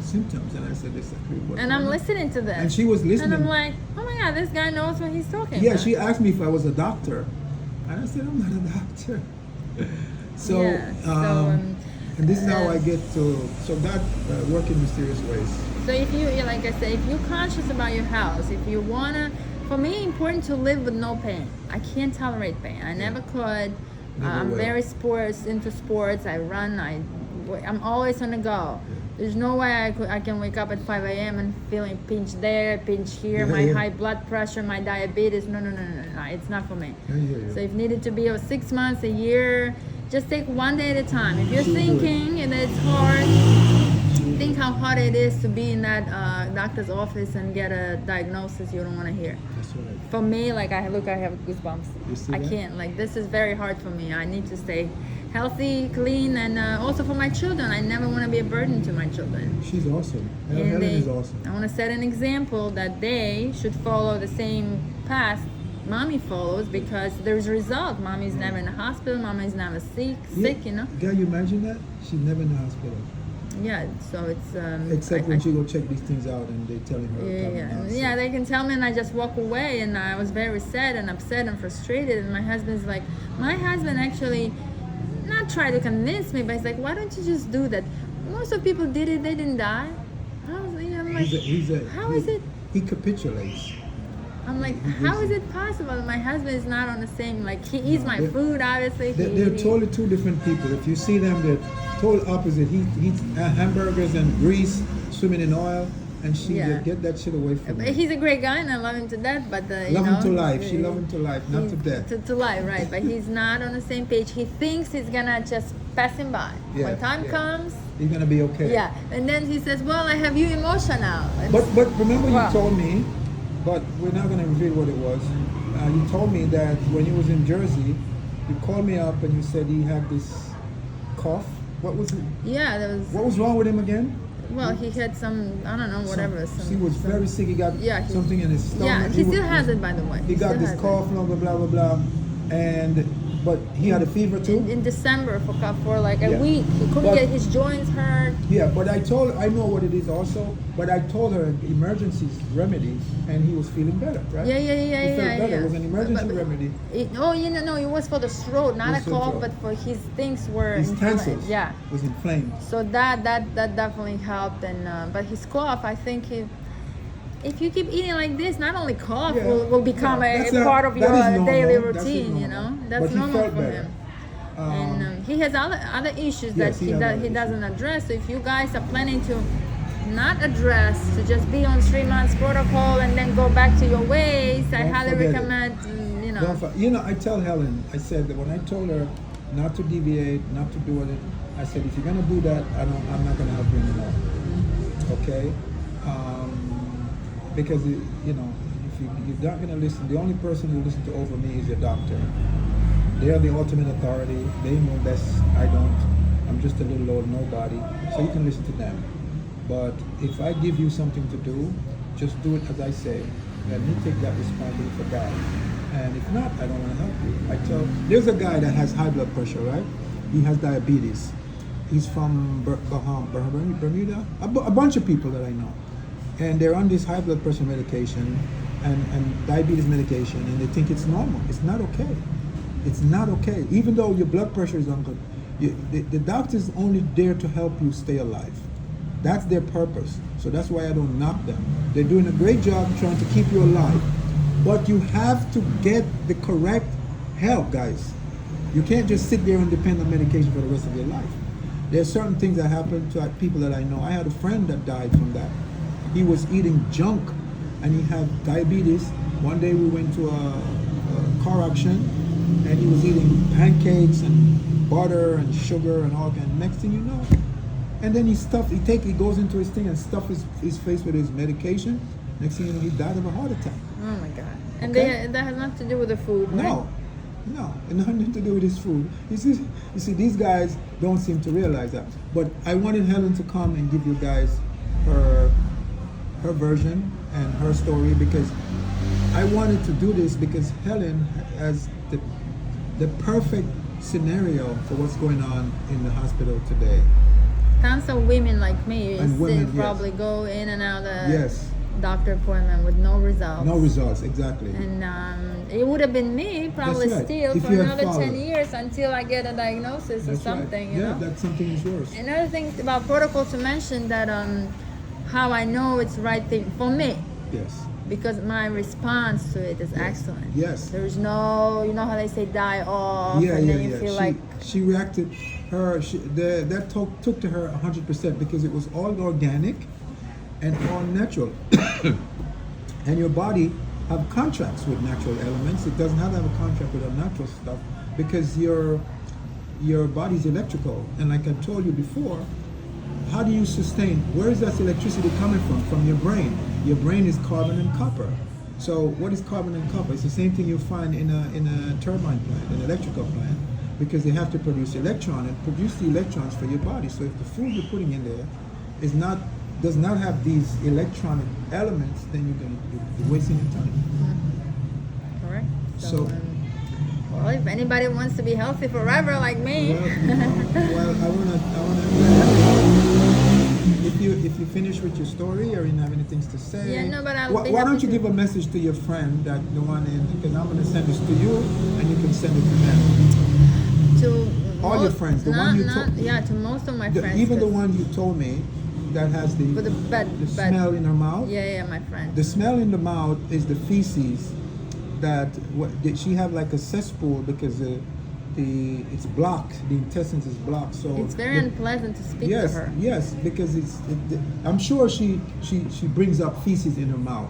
symptoms. And I said, exactly what. And I'm listening to this. And she was listening. And I'm like, oh my God, this guy knows what he's talking about. Yeah, she asked me if I was a doctor. And I said, I'm not a doctor. So, and this is how I get to, so that work in mysterious ways. So if you, like I said, if you're conscious about your health, if you want to, for me, important to live with no pain. I can't tolerate pain. I never could. I'm very into sports. I run. I'm always on the go. There's no way I can wake up at 5 a.m. and feeling pinch there, pinch here, my high blood pressure, my diabetes. No. It's not for me. So if needed to be 6 months, a year, just take one day at a time. If you're thinking and it's hard, think how hard it is to be in that doctor's office and get a diagnosis you don't want to hear. That's right. For me, like I have goosebumps. You see I that? can't. Like this is very hard for me. I need to stay healthy, clean, and also for my children. I never want to be a burden to my children. She's awesome. Helen is awesome. I want to set an example that they should follow the same path mommy follows, because there's a result. Mommy's never in the hospital. Mommy's never sick, you know. Can you imagine that? She's never in the hospital. Yeah, so it's except when she go check these things out and they telling her. Yeah, they can tell me and I just walk away, and I was very sad and upset and frustrated. And my husband actually not try to convince me, but he's like, why don't you just do that? Most of people did it, they didn't die. I'm like, how is it? He capitulates. I'm like, how is it possible? My husband is not on the same, like, he eats my food, obviously. They're totally two different people. If you see them, they're total opposite. He eats hamburgers and grease, swimming in oil, and she get that shit away from him. He's a great guy, and I love him to death, but love him to life. She love him to life, not to death. To life, right? But he's not on the same page. He thinks he's gonna just pass him by. When time comes, he's gonna be okay. Yeah, and then he says, "Well, I have you emotional." But remember, you told me. But we're not going to reveal what it was. You told me that when he was in Jersey, you called me up and you said he had this cough. What was it? Yeah, there was. What was wrong with him again? Well, he had some, I don't know, whatever. He was very sick. He got something in his stomach. Yeah, he still has it, by the way. He got this cough, blah, blah, blah, blah, blah. But he had a fever too? In December for like a week. He couldn't get his joints hurt. Yeah, but I know what it is also, but I told her emergency remedy, and he was feeling better, right? Yeah. He felt better. It was an emergency remedy. It was for the throat, not a cough, but for his things were his inflamed. tonsils was inflamed. So that definitely helped, and but his cough, I think if you keep eating like this, not only cough will become a part of your daily routine, you know. That's normal for him. And he has other issues that he doesn't address. So if you guys are planning to not address, to just be on 3 months protocol and then go back to your ways, I highly recommend, I tell Helen, I said that when I told her not to deviate, not to do it, I said, if you're going to do that, I'm not going to help you anymore. Okay? Because, if you're not going to listen, the only person who listens to over me is your doctor. They are the ultimate authority. They know best. I don't. I'm just a little old nobody. So you can listen to them. But if I give you something to do, just do it as I say. Let me take that responsibility for that. And if not, I don't want to help you. There's a guy that has high blood pressure, right? He has diabetes. He's from Bermuda. A bunch of people that I know. And they're on this high blood pressure medication and diabetes medication, and they think it's normal. It's not okay. It's not okay. Even though your blood pressure is on good, The doctor's only there to help you stay alive. That's their purpose. So that's why I don't knock them. They're doing a great job trying to keep you alive. But you have to get the correct help, guys. You can't just sit there and depend on medication for the rest of your life. There are certain things that happen to people that I know. I had a friend that died from that. He was eating junk and he had diabetes. One day we went to a car auction and he was eating pancakes and butter and sugar and all that. Next thing you know, and then he goes into his thing and stuff his face with his medication. Next thing you know, he died of a heart attack. Oh my God. And Okay? that has nothing to do with the food, right? No, and nothing to do with his food. You see, these guys don't seem to realize that. But I wanted Helen to come and give you guys her version and her story, because I wanted to do this because Helen has the perfect scenario for what's going on in the hospital today. Tons of women like me And women, still probably go in and out of Yes. doctor appointment with no results. No results, exactly. And it would have been me probably That's right. still If for you had another followed. 10 years until I get a diagnosis or That's right. something, you Yeah, know? that something is worse. Another thing about protocol to mention that how I know it's the right thing for me, Yes. because my response to it is excellent. Yes. There's no, you know how they say die off, and then you feel like She reacted. That took to her 100% because it was all organic and all natural. And your body have contracts with natural elements. It doesn't have to have a contract with unnatural stuff because your body's electrical. And like I told you before, how do you sustain? Where is that electricity coming from? From your brain. Your brain is carbon and copper. So what is carbon and copper? It's the same thing you find in a turbine plant, an electrical plant, because they have to produce electron and produce the electrons for your body. So if the food you're putting in there does not have these electronic elements, then you're wasting your time. correct. So- Well, if anybody wants to be healthy forever like me, Well, I wanna. If you finish with your story or you have anything to say, Yeah, no, but I'll why be don't happy you to. give a message to your friend that the one in? Because I'm gonna send this to you, and you can send it to them. to All your friends, the one you told- yeah, to most of my friends, Even the 'cause one you told me that has the with the bad, smell in her mouth. yeah, my friend. The smell in the mouth is the feces that did she have like a cesspool because it's blocked. The intestines is blocked. So It's very unpleasant to speak yes, to her. yes, because I'm sure she brings up feces in her mouth.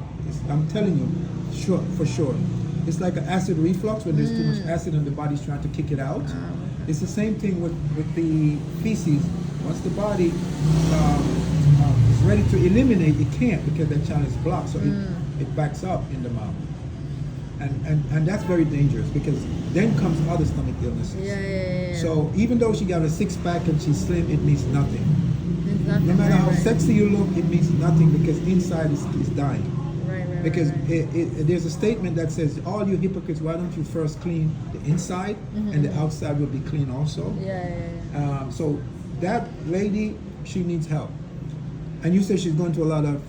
I'm telling you, for sure. It's like an acid reflux when there's too much acid and the body's trying to kick it out. It's the same thing with the feces. Once the body is ready to eliminate, it can't because that channel is blocked. So it backs up in the mouth. And that's very dangerous because then comes other stomach illnesses. Yeah. So even though she got a six-pack and she's slim, it means nothing. It's nothing, No matter how right. sexy you look, it means nothing because inside is dying. Right, Because right. there's a statement that says, all you hypocrites, why don't you first clean the inside and the outside will be clean also. Yeah. So that lady, she needs help. And you said she's going to a lot of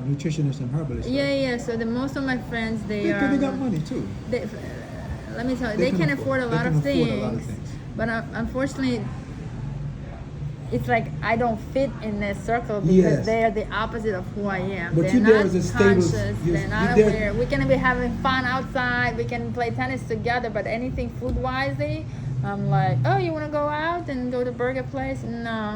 nutritionists and herbalists. right? Yeah. So most of my friends, they Because they got money too. Let me tell you, They they can can afford a they lot can of afford a lot of things. things. But unfortunately, it's like I don't fit in their circle because Yes. they are the opposite of who I am. But They're you there not as a stable- conscious. you- They're not you there- aware. We can be having fun outside. We can play tennis together. But anything food wisely, I'm like, oh, you want to go out and go to burger place? No.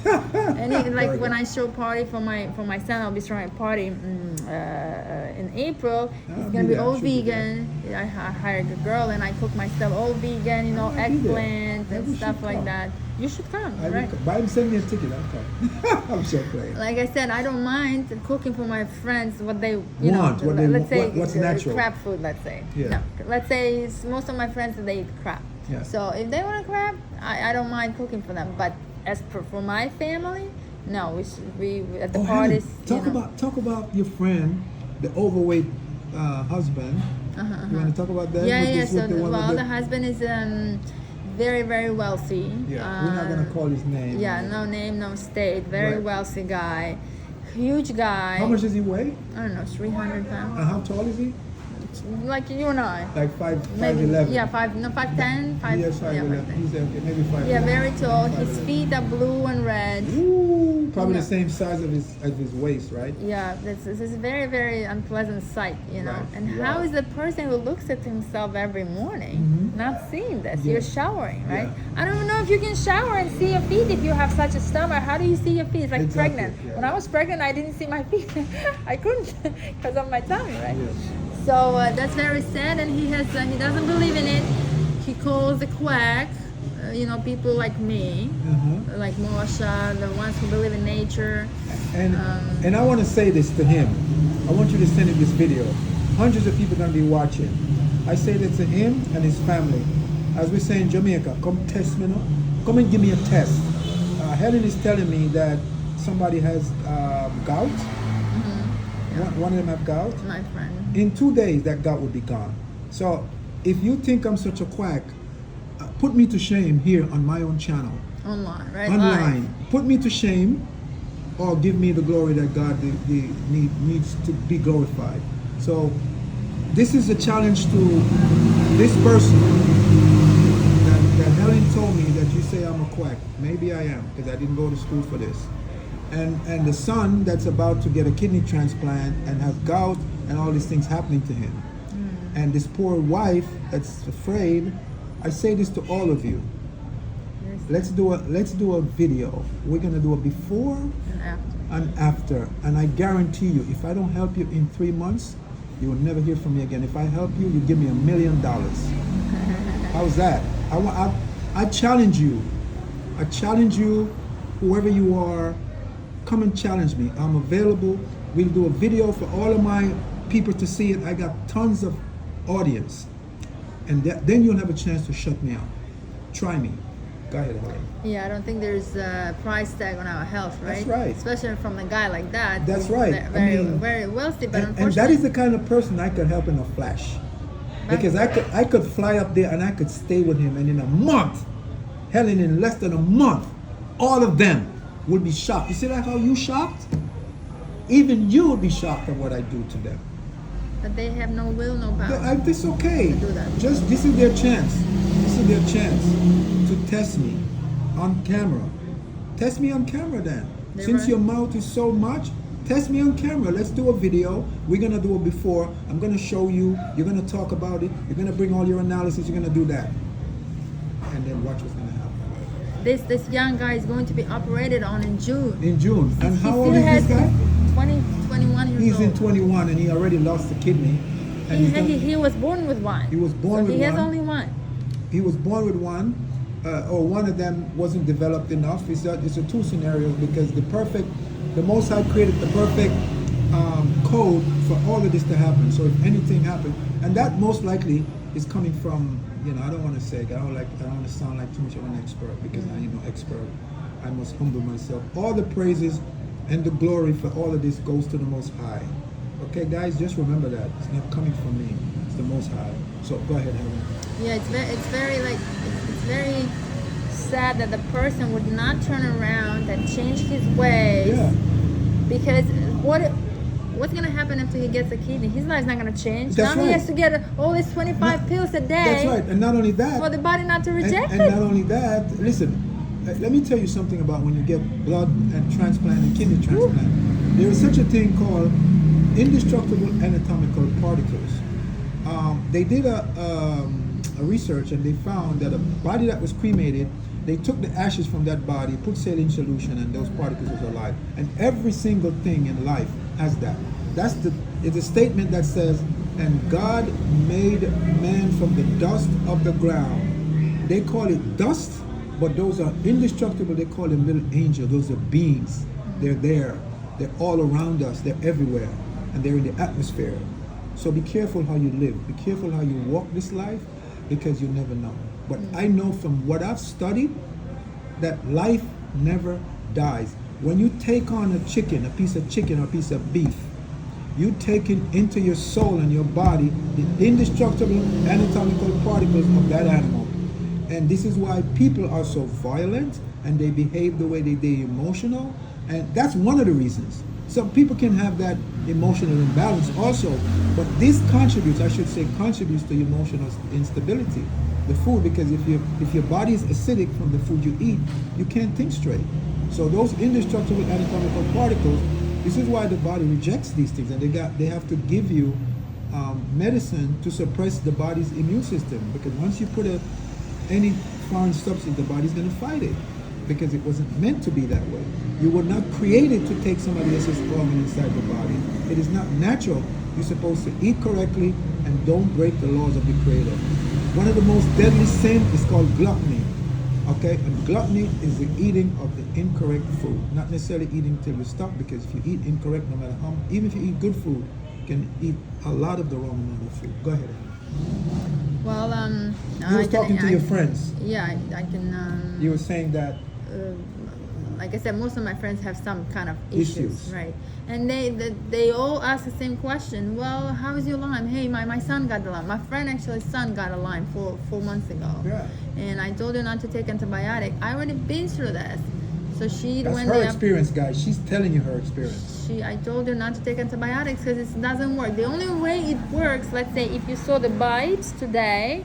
Like when I show party for my son, I'll be throwing a party in April. It's gonna be Yeah, all should be there. vegan. I hired a girl and I cook myself all vegan. You know, I'll be there. eggplant Yeah, and we stuff should like come. that. You should come, I right? will, buy him, send me a ticket. I'll come. I'm so playing. Like I said, I don't mind cooking for my friends what they Want, what they let's want, say what's natural. crap food. Let's say Yeah. no. Let's say most of my friends they eat crap. Yeah. So if they want crap, I don't mind cooking for them. But for my family, no. We at the Oh, parties. Helen, talk about your friend, the overweight husband. You want to talk about that? Yeah. With So the one with the husband is very, very wealthy. Yeah, we're not gonna call his name. Yeah, no name, no state. Very Right. wealthy guy, huge guy. How much does he weigh? I don't know, 300 pounds. And how tall is he? like you and I. Like Maybe 5'11". yeah, 5'10", Yes, 5'11". He's okay, maybe 5'11". Yeah, very tall. His 5'11". feet are blue and red. Ooh, probably No. the same size of his waist, right? Yeah, this is a very, very unpleasant sight, you know. Right. And Wow. how is the person who looks at himself every morning Mhm. not seeing this? Yeah. You're showering, right? Yeah. I don't know if you can shower and see your feet if you have such a stomach. How do you see your feet? It's like Exactly, pregnant. yeah. When I was pregnant, I didn't see my feet. I couldn't because of my tummy, right? Yes. So that's very sad, and he doesn't believe in it. He calls the quack. You know, people like me, Uh-huh. like Moshe, the ones who believe in nature. And I want to say this to him. I want you to send him this video. Hundreds of people are going to be watching. I say that to him and his family. As we say in Jamaica, come test me now. Come and give me a test. Helen is telling me that somebody has gout. Mm-hmm. One of them have gout. My friend. In 2 days, that gout will be gone. So if you think I'm such a quack, put me to shame here on my own channel. Online, right? Online. Live. Put me to shame, or give me the glory that God needs to be glorified. So this is a challenge to this person that Helen told me that you say I'm a quack. Maybe I am, because I didn't go to school for this. And the son that's about to get a kidney transplant and have gout and all these things happening to him. And this poor wife that's afraid. I say this to all of you. Let's do a video. We're gonna do a before and after. And I guarantee you, if I don't help you in 3 months, you will never hear from me again. If I help you, you give me $1 million. How's that? I challenge you. I challenge you, whoever you are, come and challenge me. I'm available. We'll do a video for all of my people to see it. I got tons of audience. And then you'll have a chance to shut me out. Try me. Go ahead, Helen. Yeah, I don't think there's a price tag on our health, right? That's right. Especially from a guy like that. That's who's right. Very, I mean, very wealthy, but and unfortunately. that is the kind of person I could help in a flash. Because I could fly up there and I could stay with him, and in a month, Helen, in less than a month, all of them will be shocked. You see like how you shocked? Even you would be shocked at what I do to them. But they have no will, no power. It's okay. To do that. Just this is their chance. This is their chance to test me on camera. Test me on camera then. Since your mouth is so much, test me on camera. Let's do a video. We're gonna do it before. I'm gonna show you. You're gonna talk about it. You're gonna bring all your analysis. You're gonna do that, and then watch what's gonna happen. This young guy is going to be operated on in June. In June. And how old still is this has guy? 21 years He's old. in 21 and he already lost a kidney. And He was born with one. He was born with He has one. only one. He was born with one, or one of them wasn't developed enough. It's a two scenarios, because the Most High created the perfect code for all of this to happen. So if anything happened, and that most likely is coming from, I don't want to say, I don't want to sound like too much of an expert, because I'm expert. I must humble myself. All the praises and the glory for all of this goes to the Most High. Okay, guys, just remember that it's not coming from me; it's the Most High. So go ahead, Helen. Yeah, it's very sad that the person would not turn around and change his ways. Yeah. Because what's gonna happen after he gets a kidney? His life's not gonna change. That's now right. he has to get all his 25 pills a day. That's right, and not only that. For the body not to reject and it. not only that, listen. Let me tell you something about when you get blood and transplant and kidney transplant. There is such a thing called indestructible anatomical particles. They did a research, and they found that a body that was cremated, they took the ashes from that body, put saline solution, and those particles was alive. And every single thing in life has that. It's a statement that says, "And God made man from the dust of the ground." They call it dust, but those are indestructible. They call them little angels. Those are beings. They're there. They're all around us. They're everywhere. And they're in the atmosphere. So be careful how you live. Be careful how you walk this life, because you never know. But I know from what I've studied that life never dies. When you take on a piece of chicken or a piece of beef, you take it into your soul and your body the indestructible anatomical particles of that animal. And this is why people are so violent and they behave the way they're emotional. And that's one of the reasons. Some people can have that emotional imbalance also, but this contributes, I should say, contributes to emotional instability. The food, because if your body is acidic from the food you eat, you can't think straight. So those indestructible anatomical particles, this is why the body rejects these things, and they have to give you medicine to suppress the body's immune system, because once you put any foreign substance, the body's going to fight it, because it wasn't meant to be that way. You were not created to take somebody else's organ inside the body. It is not natural. You're supposed to eat correctly and don't break the laws of the Creator. One of the most deadly sins is called gluttony. Okay, and gluttony is the eating of the incorrect food, not necessarily eating till you stop, because if you eat incorrect, no matter how, even if you eat good food, you can eat a lot of the wrong amount of food. Go ahead. Well, You were talking to your friends. Yeah, I can. You were saying that. Like I said, most of my friends have some kind of issues. Right? And they all ask the same question. Well, how is your Lyme? Hey, my son got the Lyme. My friend actually son got a Lyme 4 months ago. Yeah. And I told her not to take antibiotic. I already been through this. So That's her experience, guys. She's telling you her experience. I told her not to take antibiotics because it doesn't work. The only way it works, let's say if you saw the bite today,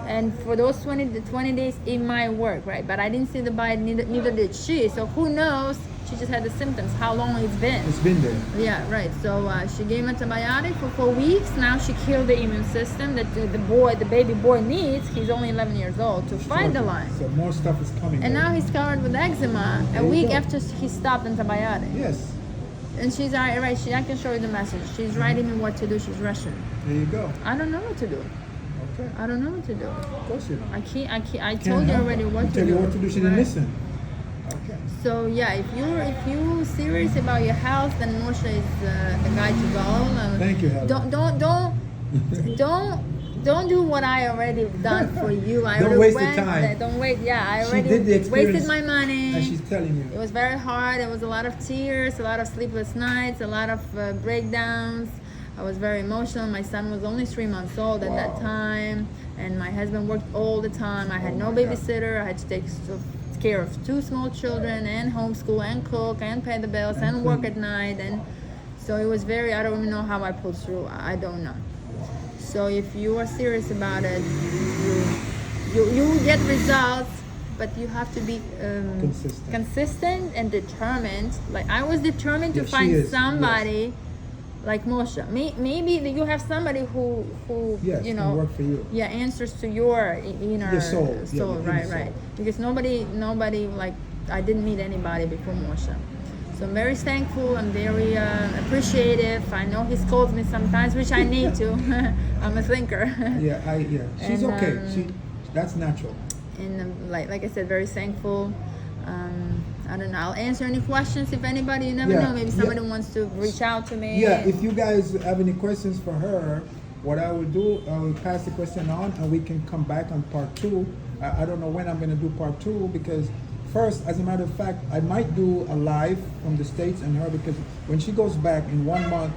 and for those 20 days it might work, right? But I didn't see the bite, neither did she. So who knows? She just had the symptoms. How long it's been? It's been there. Yeah, right. So she gave antibiotic for 4 weeks. Now she killed the immune system that the baby boy needs. He's only 11 years old to fight the Lyme. So more stuff is coming. And now he's covered with eczema a week after he stopped antibiotic. Yes. And she's right. I can show you the message. She's writing me what to do. She's Russian. There you go. I don't know what to do. Okay. I don't know what to do. Of course you don't. I can't. I told you already what to do. Tell you what to do. She didn't listen. Okay. So yeah, if you're serious about your health, then Moshe is the guy to go. Thank you, Helen. Don't do what I already done for you. I Don't already waste went the time. there. Don't wait. Yeah, I She already did the experience, wasted my money. and she's telling you. It was very hard. It was a lot of tears, a lot of sleepless nights, a lot of breakdowns. I was very emotional. My son was only 3 months old at that time, and my husband worked all the time. I had no babysitter. I had to take care of 2 small children and homeschool and cook and pay the bills and work at night, and so it was very. I don't even know how I pulled through. I don't know. So if you are serious about it, you will get results, but you have to be consistent and determined. Like I was determined to find somebody like Moshe. Maybe you have somebody who you know, work for you. Yeah, answers to your inner your soul. Right. Because nobody like I didn't meet anybody before Moshe. So I'm very thankful. I'm very appreciative. I know he scolds me sometimes, which I need to. I'm a thinker. She's okay. That's natural. And like I said, very thankful. I don't know. I'll answer any questions if anybody. You never know. Maybe somebody wants to reach out to me. Yeah. If you guys have any questions for her, what I will do, I will pass the question on, and we can come back on part 2. I don't know when I'm going to do part 2, because first, as a matter of fact, I might do a live from the States and her, because when she goes back in 1 month,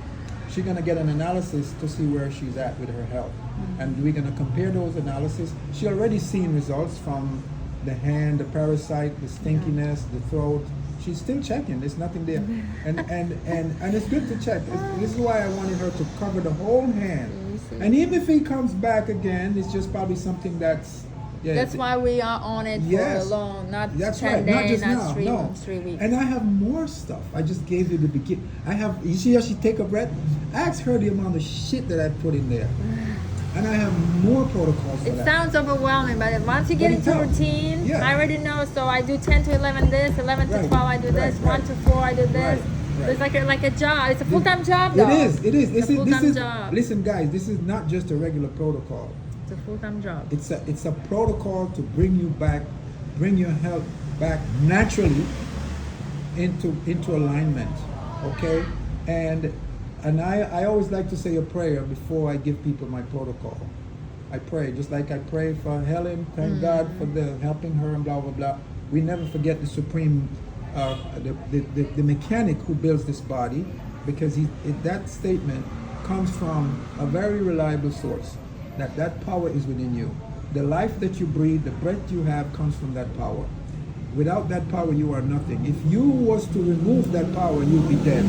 she's going to get an analysis to see where she's at with her health. And we're going to compare those analyses. She already seen results from the hand, the parasite, the stinkiness, the throat. She's still checking. There's nothing there. And it's good to check. This is why I wanted her to cover the whole hand. And even if he comes back again, it's just probably something that's... Yeah, that's why we are on it for a long, not 10 days, not 3 weeks. And I have more stuff. I just gave you the beginning. You see how she take a breath? Ask her the amount of shit that I put in there. And I have more protocols for that. It sounds overwhelming, but once you get into routine, I already know. So I do 10 to 11 this, 11 to 12 I do this, 1 to 4 I do this. So it's like a job. It's a full-time job, though. It is. It's a full-time job. Listen, guys, this is not just a regular protocol. It's a full-time job. It's a protocol to bring your health back naturally into alignment. Okay? And I always like to say a prayer before I give people my protocol. I pray, just like I pray for Helen, thank God for the helping her and blah, blah, blah. We never forget the supreme, the mechanic who builds this body, because that statement comes from a very reliable source, that power is within you. The life that you breathe, the breath you have comes from that power. Without that power, you are nothing. If you was to remove that power, you'd be dead.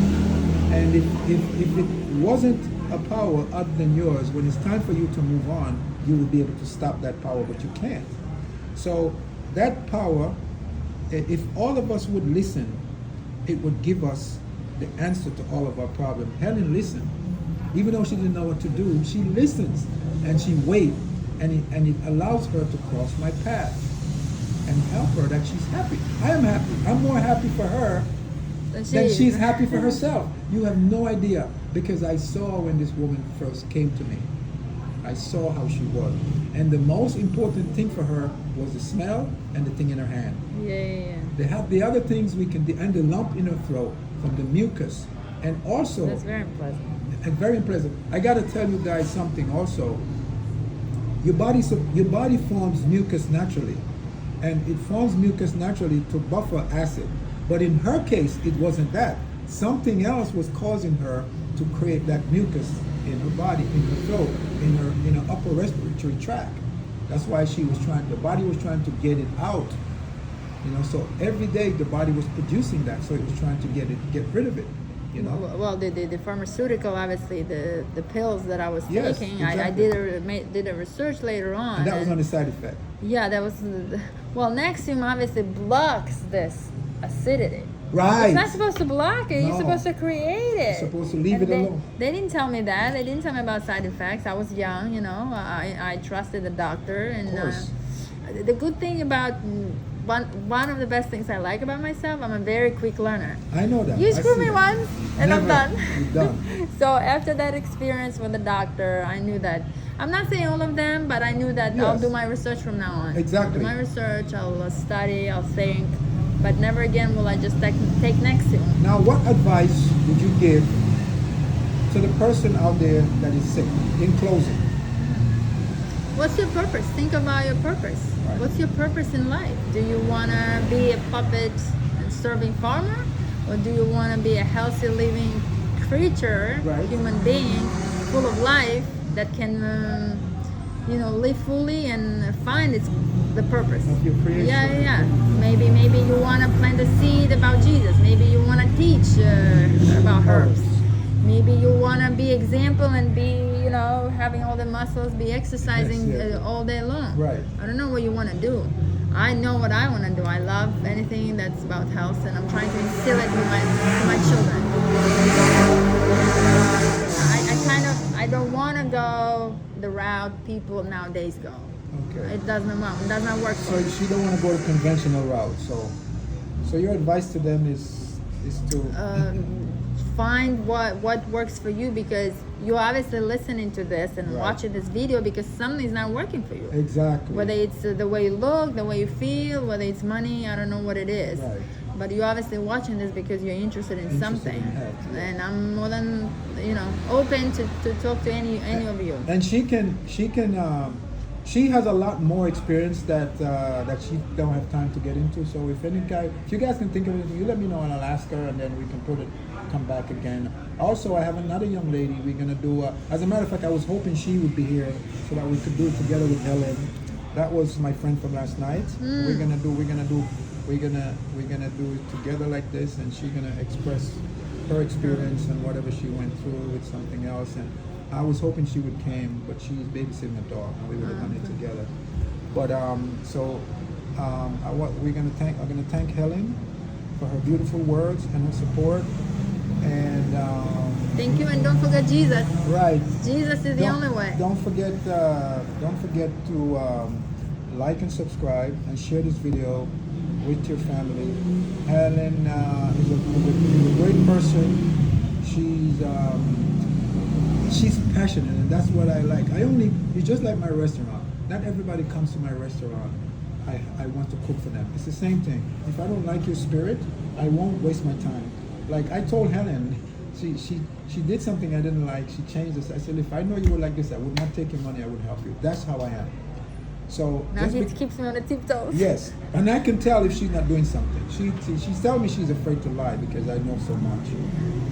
And if it wasn't a power other than yours, when it's time for you to move on, you will be able to stop that power, but you can't. So that power, if all of us would listen, it would give us the answer to all of our problems. Helen listened. Even though she didn't know what to do, she listens and she waits, and it allows her to cross my path and help her that she's happy. I am happy. I'm more happy for her than she's happy for herself. You have no idea, because I saw when this woman first came to me. I saw how she was. And the most important thing for her was the smell and the thing in her hand. Yeah. They have the other things we can do, and the lump in her throat from the mucus. And also, That's very unpleasant. and very impressive. I got to tell you guys something also. Your body forms mucus naturally, and it forms mucus naturally to buffer acid. But in her case, it wasn't that. Something else was causing her to create that mucus in her body, in her throat, in her upper respiratory tract. That's why the body was trying to get it out. So every day the body was producing that, so it was trying to get rid of it. Well, the pharmaceutical, obviously, the pills that I was Yes, taking, exactly. I did a research later on. And that was on the side effect. Yeah, that was, Nexium obviously blocks this acidity. Right. It's not supposed to block it. You're No. supposed to create it. You're supposed to leave And it alone. They didn't tell me that. They didn't tell me about side effects. I was young, I trusted the doctor. And Of course. the good thing about one of the best things I like about myself, I'm a very quick learner. I know that. You I screw see me that. once, and I'm Never. done. You're done. So after that experience with the doctor, I knew that. I'm not saying all of them, but I knew that I'll Yes. do my research from now on. Exactly. Do my research, I'll study, I'll think, but never again will I just take Nexium. Now, what advice would you give to the person out there that is sick? In closing. What's your purpose? Think about your purpose. Right. What's your purpose in life? Do you want to be a puppet and serving farmer? Or do you want to be a healthy living creature, Right. human being, full of life that can, live fully and find the purpose? Of your creation. Yeah. Maybe you want to plant a seed about Jesus. Maybe you want to teach about herbs. Maybe you want to be example and be, having all the muscles, be exercising Yes. all day long. Right. I don't know what you want to do. I know what I want to do. I love anything that's about health, and I'm trying to instill it with my children. I don't want to go the route people nowadays go. Okay. It does not work for So me. she don't want to go the conventional route. So your advice to them is to Find what works for you, because you're obviously listening to this and Right. watching this video because something's not working for you. exactly. Whether it's the way you look, the way you feel, whether it's money, I don't know what it is. Right. But you're obviously watching this because you're interested in something. in health, yeah. And I'm more than open to talk to any of you. And she has a lot more experience that she don't have time to get into. So if you guys can think of anything, you let me know and I'll ask her, and then we can come back again. Also, I have another young lady we're gonna do. As a matter of fact, I was hoping she would be here so that we could do it together with Helen. That was my friend from last night. We're gonna do it together like this, and she's gonna express her experience and whatever she went through with something else. And I was hoping she would came, but she's babysitting a dog, and we would have done it together. But I'm gonna thank Helen for her beautiful words and her support. And Thank you, and don't forget Jesus. right, Jesus is the only way. Don't forget to like and subscribe and share this video with your family. Helen is a great person. She's passionate, and that's what I like. It's just like my restaurant. Not everybody comes to my restaurant. I want to cook for them. It's the same thing. If I don't like your spirit, I won't waste my time. Like I told Helen, she did something I didn't like. She changed this. I said, if I know you were like this, I would not take your money. I would help you. That's how I am. So Now he keeps me on the tiptoes. yes, and I can tell if she's not doing something. She's telling me she's afraid to lie because I know so much,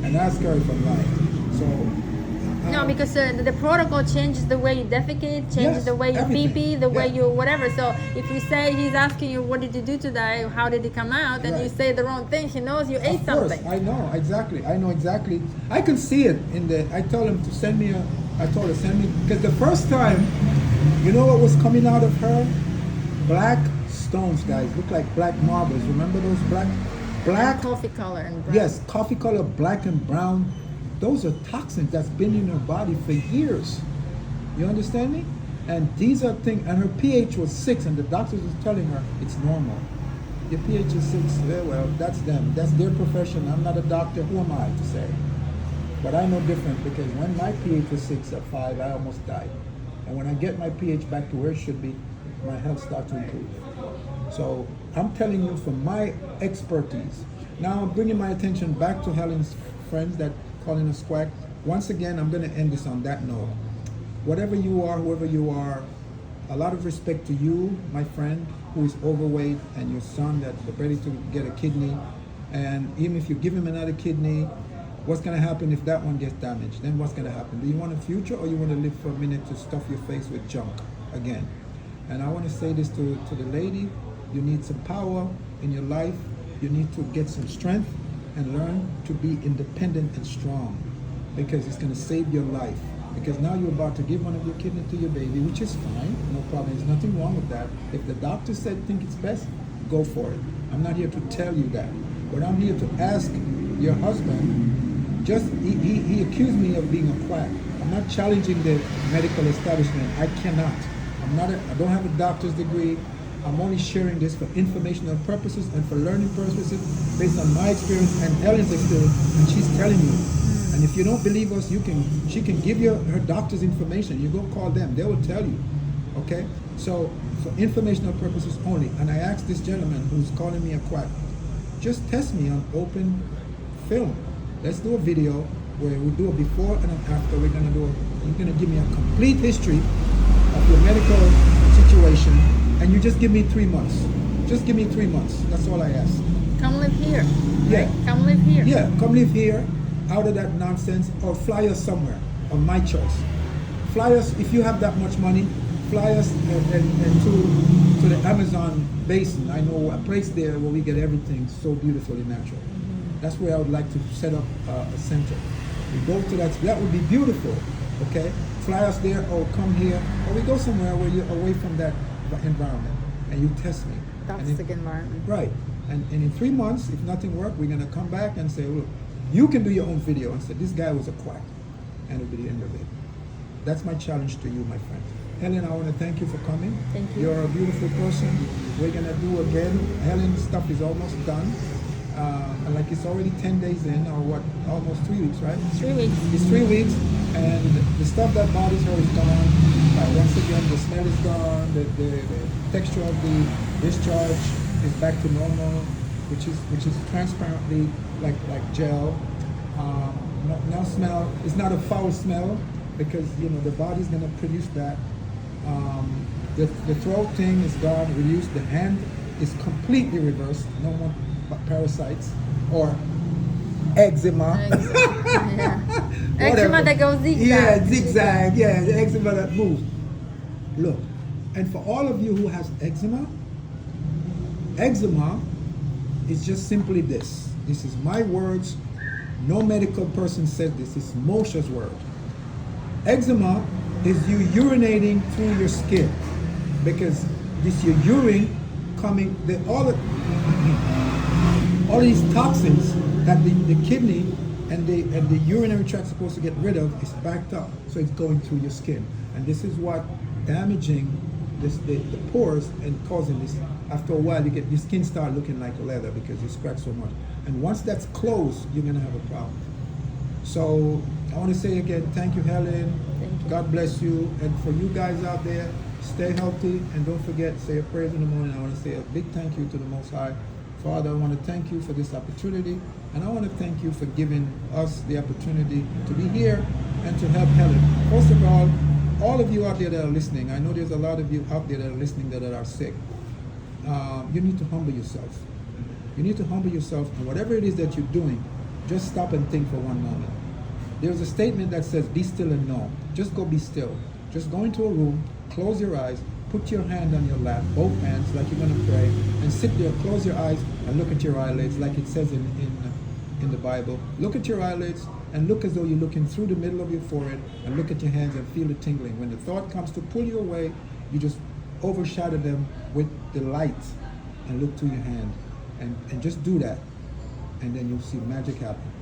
and ask her if I'm lying. So No, because the protocol changes the way you defecate, changes Yes, the way you everything. pee-pee, the way Yeah. you whatever. So if you say he's asking you, what did you do today? How did it come out? And you Right. say the wrong thing, he knows you ate Of course, something. I know exactly. I know exactly. I can see it in the. I told him to send me a. I told her send me because the first time, you know what was coming out of her? Black stones, guys. Look like black marbles. Remember those black? Coffee color and brown. Yes, coffee color, black and brown. Those are toxins that's been in her body for years. You understand me? And these are things. And her pH was 6, and the doctors was telling her it's normal. Your pH is 6. Yeah, well, that's them. That's their profession. I'm not a doctor. Who am I to say? But I know different because when my pH was 6 at 5, I almost died. And when I get my pH back to where it should be, my health starts to improve. So I'm telling you from my expertise. Now I'm bringing my attention back to Helen's friends that calling us quack. Once again, I'm going to end this on that note. Whatever you are, whoever you are, a lot of respect to you, my friend, who is overweight, and your son that's ready to get a kidney. And even if you give him another kidney, what's going to happen if that one gets damaged? Then what's going to happen? Do you want a future, or you want to live for a minute to stuff your face with junk again? And I want to say this to the lady. You need some power in your life. You need to get some strength and learn to be independent and strong, because it's going to save your life. Because now you're about to give one of your kidneys to your baby, which is fine, no problem. There's nothing wrong with that. If the doctor said think it's best, go for it. I'm not here to tell you that, but I'm here to ask your husband. He accused me of being a quack. I'm not challenging the medical establishment. I cannot. I don't have a doctor's degree. I'm only sharing this for informational purposes and for learning purposes based on my experience and Helen's experience, and she's telling you. And if you don't believe us, she can give you her doctor's information. You go call them, they will tell you. Okay? So for informational purposes only. And I asked this gentleman who's calling me a quack, just test me on open film. Let's do a video where we do a before and an after. You're gonna give me a complete history of your medical situation, and you just give me 3 months. Just give me 3 months. That's all I ask. Come live here. Yeah. Right? Come live here. Yeah, come live here, out of that nonsense, or fly us somewhere, on my choice. Fly us, if you have that much money, fly us and to the Amazon basin. I know a place there where we get everything so beautifully natural. That's where I would like to set up a center. We go to that would be beautiful, okay? Fly us there, or come here, or we go somewhere where you're away from that environment, and you test me. Toxic environment. Right. And in 3 months, if nothing worked, we're gonna come back and say, look, you can do your own video and say, this guy was a quack. And it'll be the end of it. That's my challenge to you, my friend. Helen, I want to thank you for coming. Thank you. You're a beautiful person. We're gonna do again. Helen's stuff is almost done. And like it's already 10 days in, or what, almost 3 weeks, right? 3 weeks. It's 3 weeks, and the stuff that bothers her is gone. Once again, the smell is gone. The texture of the discharge is back to normal, which is transparently like gel. No smell. It's not a foul smell, because the body's gonna produce that. The throat thing is gone, reduced. The hand is completely reversed. No more parasites or eczema. Yeah. Eczema that goes zigzag. Yeah, zigzag. Yeah, the eczema that moves. Look, and for all of you who has eczema is just simply this. This is my words. No medical person said this. It's Moshe's word. Eczema is you urinating through your skin, because this your urine coming. All these toxins that the kidney and the urinary tract supposed to get rid of is backed up, so it's going through your skin, and this is what damaging the pores and causing this. After a while, your skin start looking like leather because you scratch so much, and once that's closed, you're gonna have a problem. So I want to say again, thank you, Helen. Thank you. God bless you, and for you guys out there, stay healthy, and don't forget, say a prayer in the morning. I want to say a big thank you to the Most High. Father, I want to thank you for this opportunity, and I want to thank you for giving us the opportunity to be here and to help Helen. First of all of you out there that are listening, I know there's a lot of you out there that are listening that are sick. You need to humble yourself. You need to humble yourself, and whatever it is that you're doing, just stop and think for one moment. There's a statement that says, be still and know. Just go be still. Just go into a room, close your eyes, put your hand on your lap, both hands, like you're going to pray, and sit there, close your eyes, and look at your eyelids, like it says in the Bible. Look at your eyelids, and look as though you're looking through the middle of your forehead, and look at your hands and feel the tingling. When the thought comes to pull you away, you just overshadow them with the light, and look to your hand, and just do that, and then you'll see magic happen.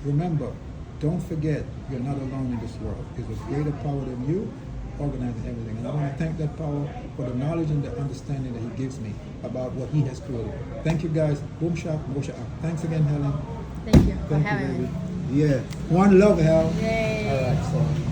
Remember, don't forget, you're not alone in this world. There's a greater power than you, organizing everything. And I want to thank that power for the knowledge and the understanding that he gives me about what he has created. Thank you guys. Boom Shop, Moshe out. Thanks again, Helen. Thank you for Thank you, having me. baby. Yeah. One love, Hel. Yay. All right, so.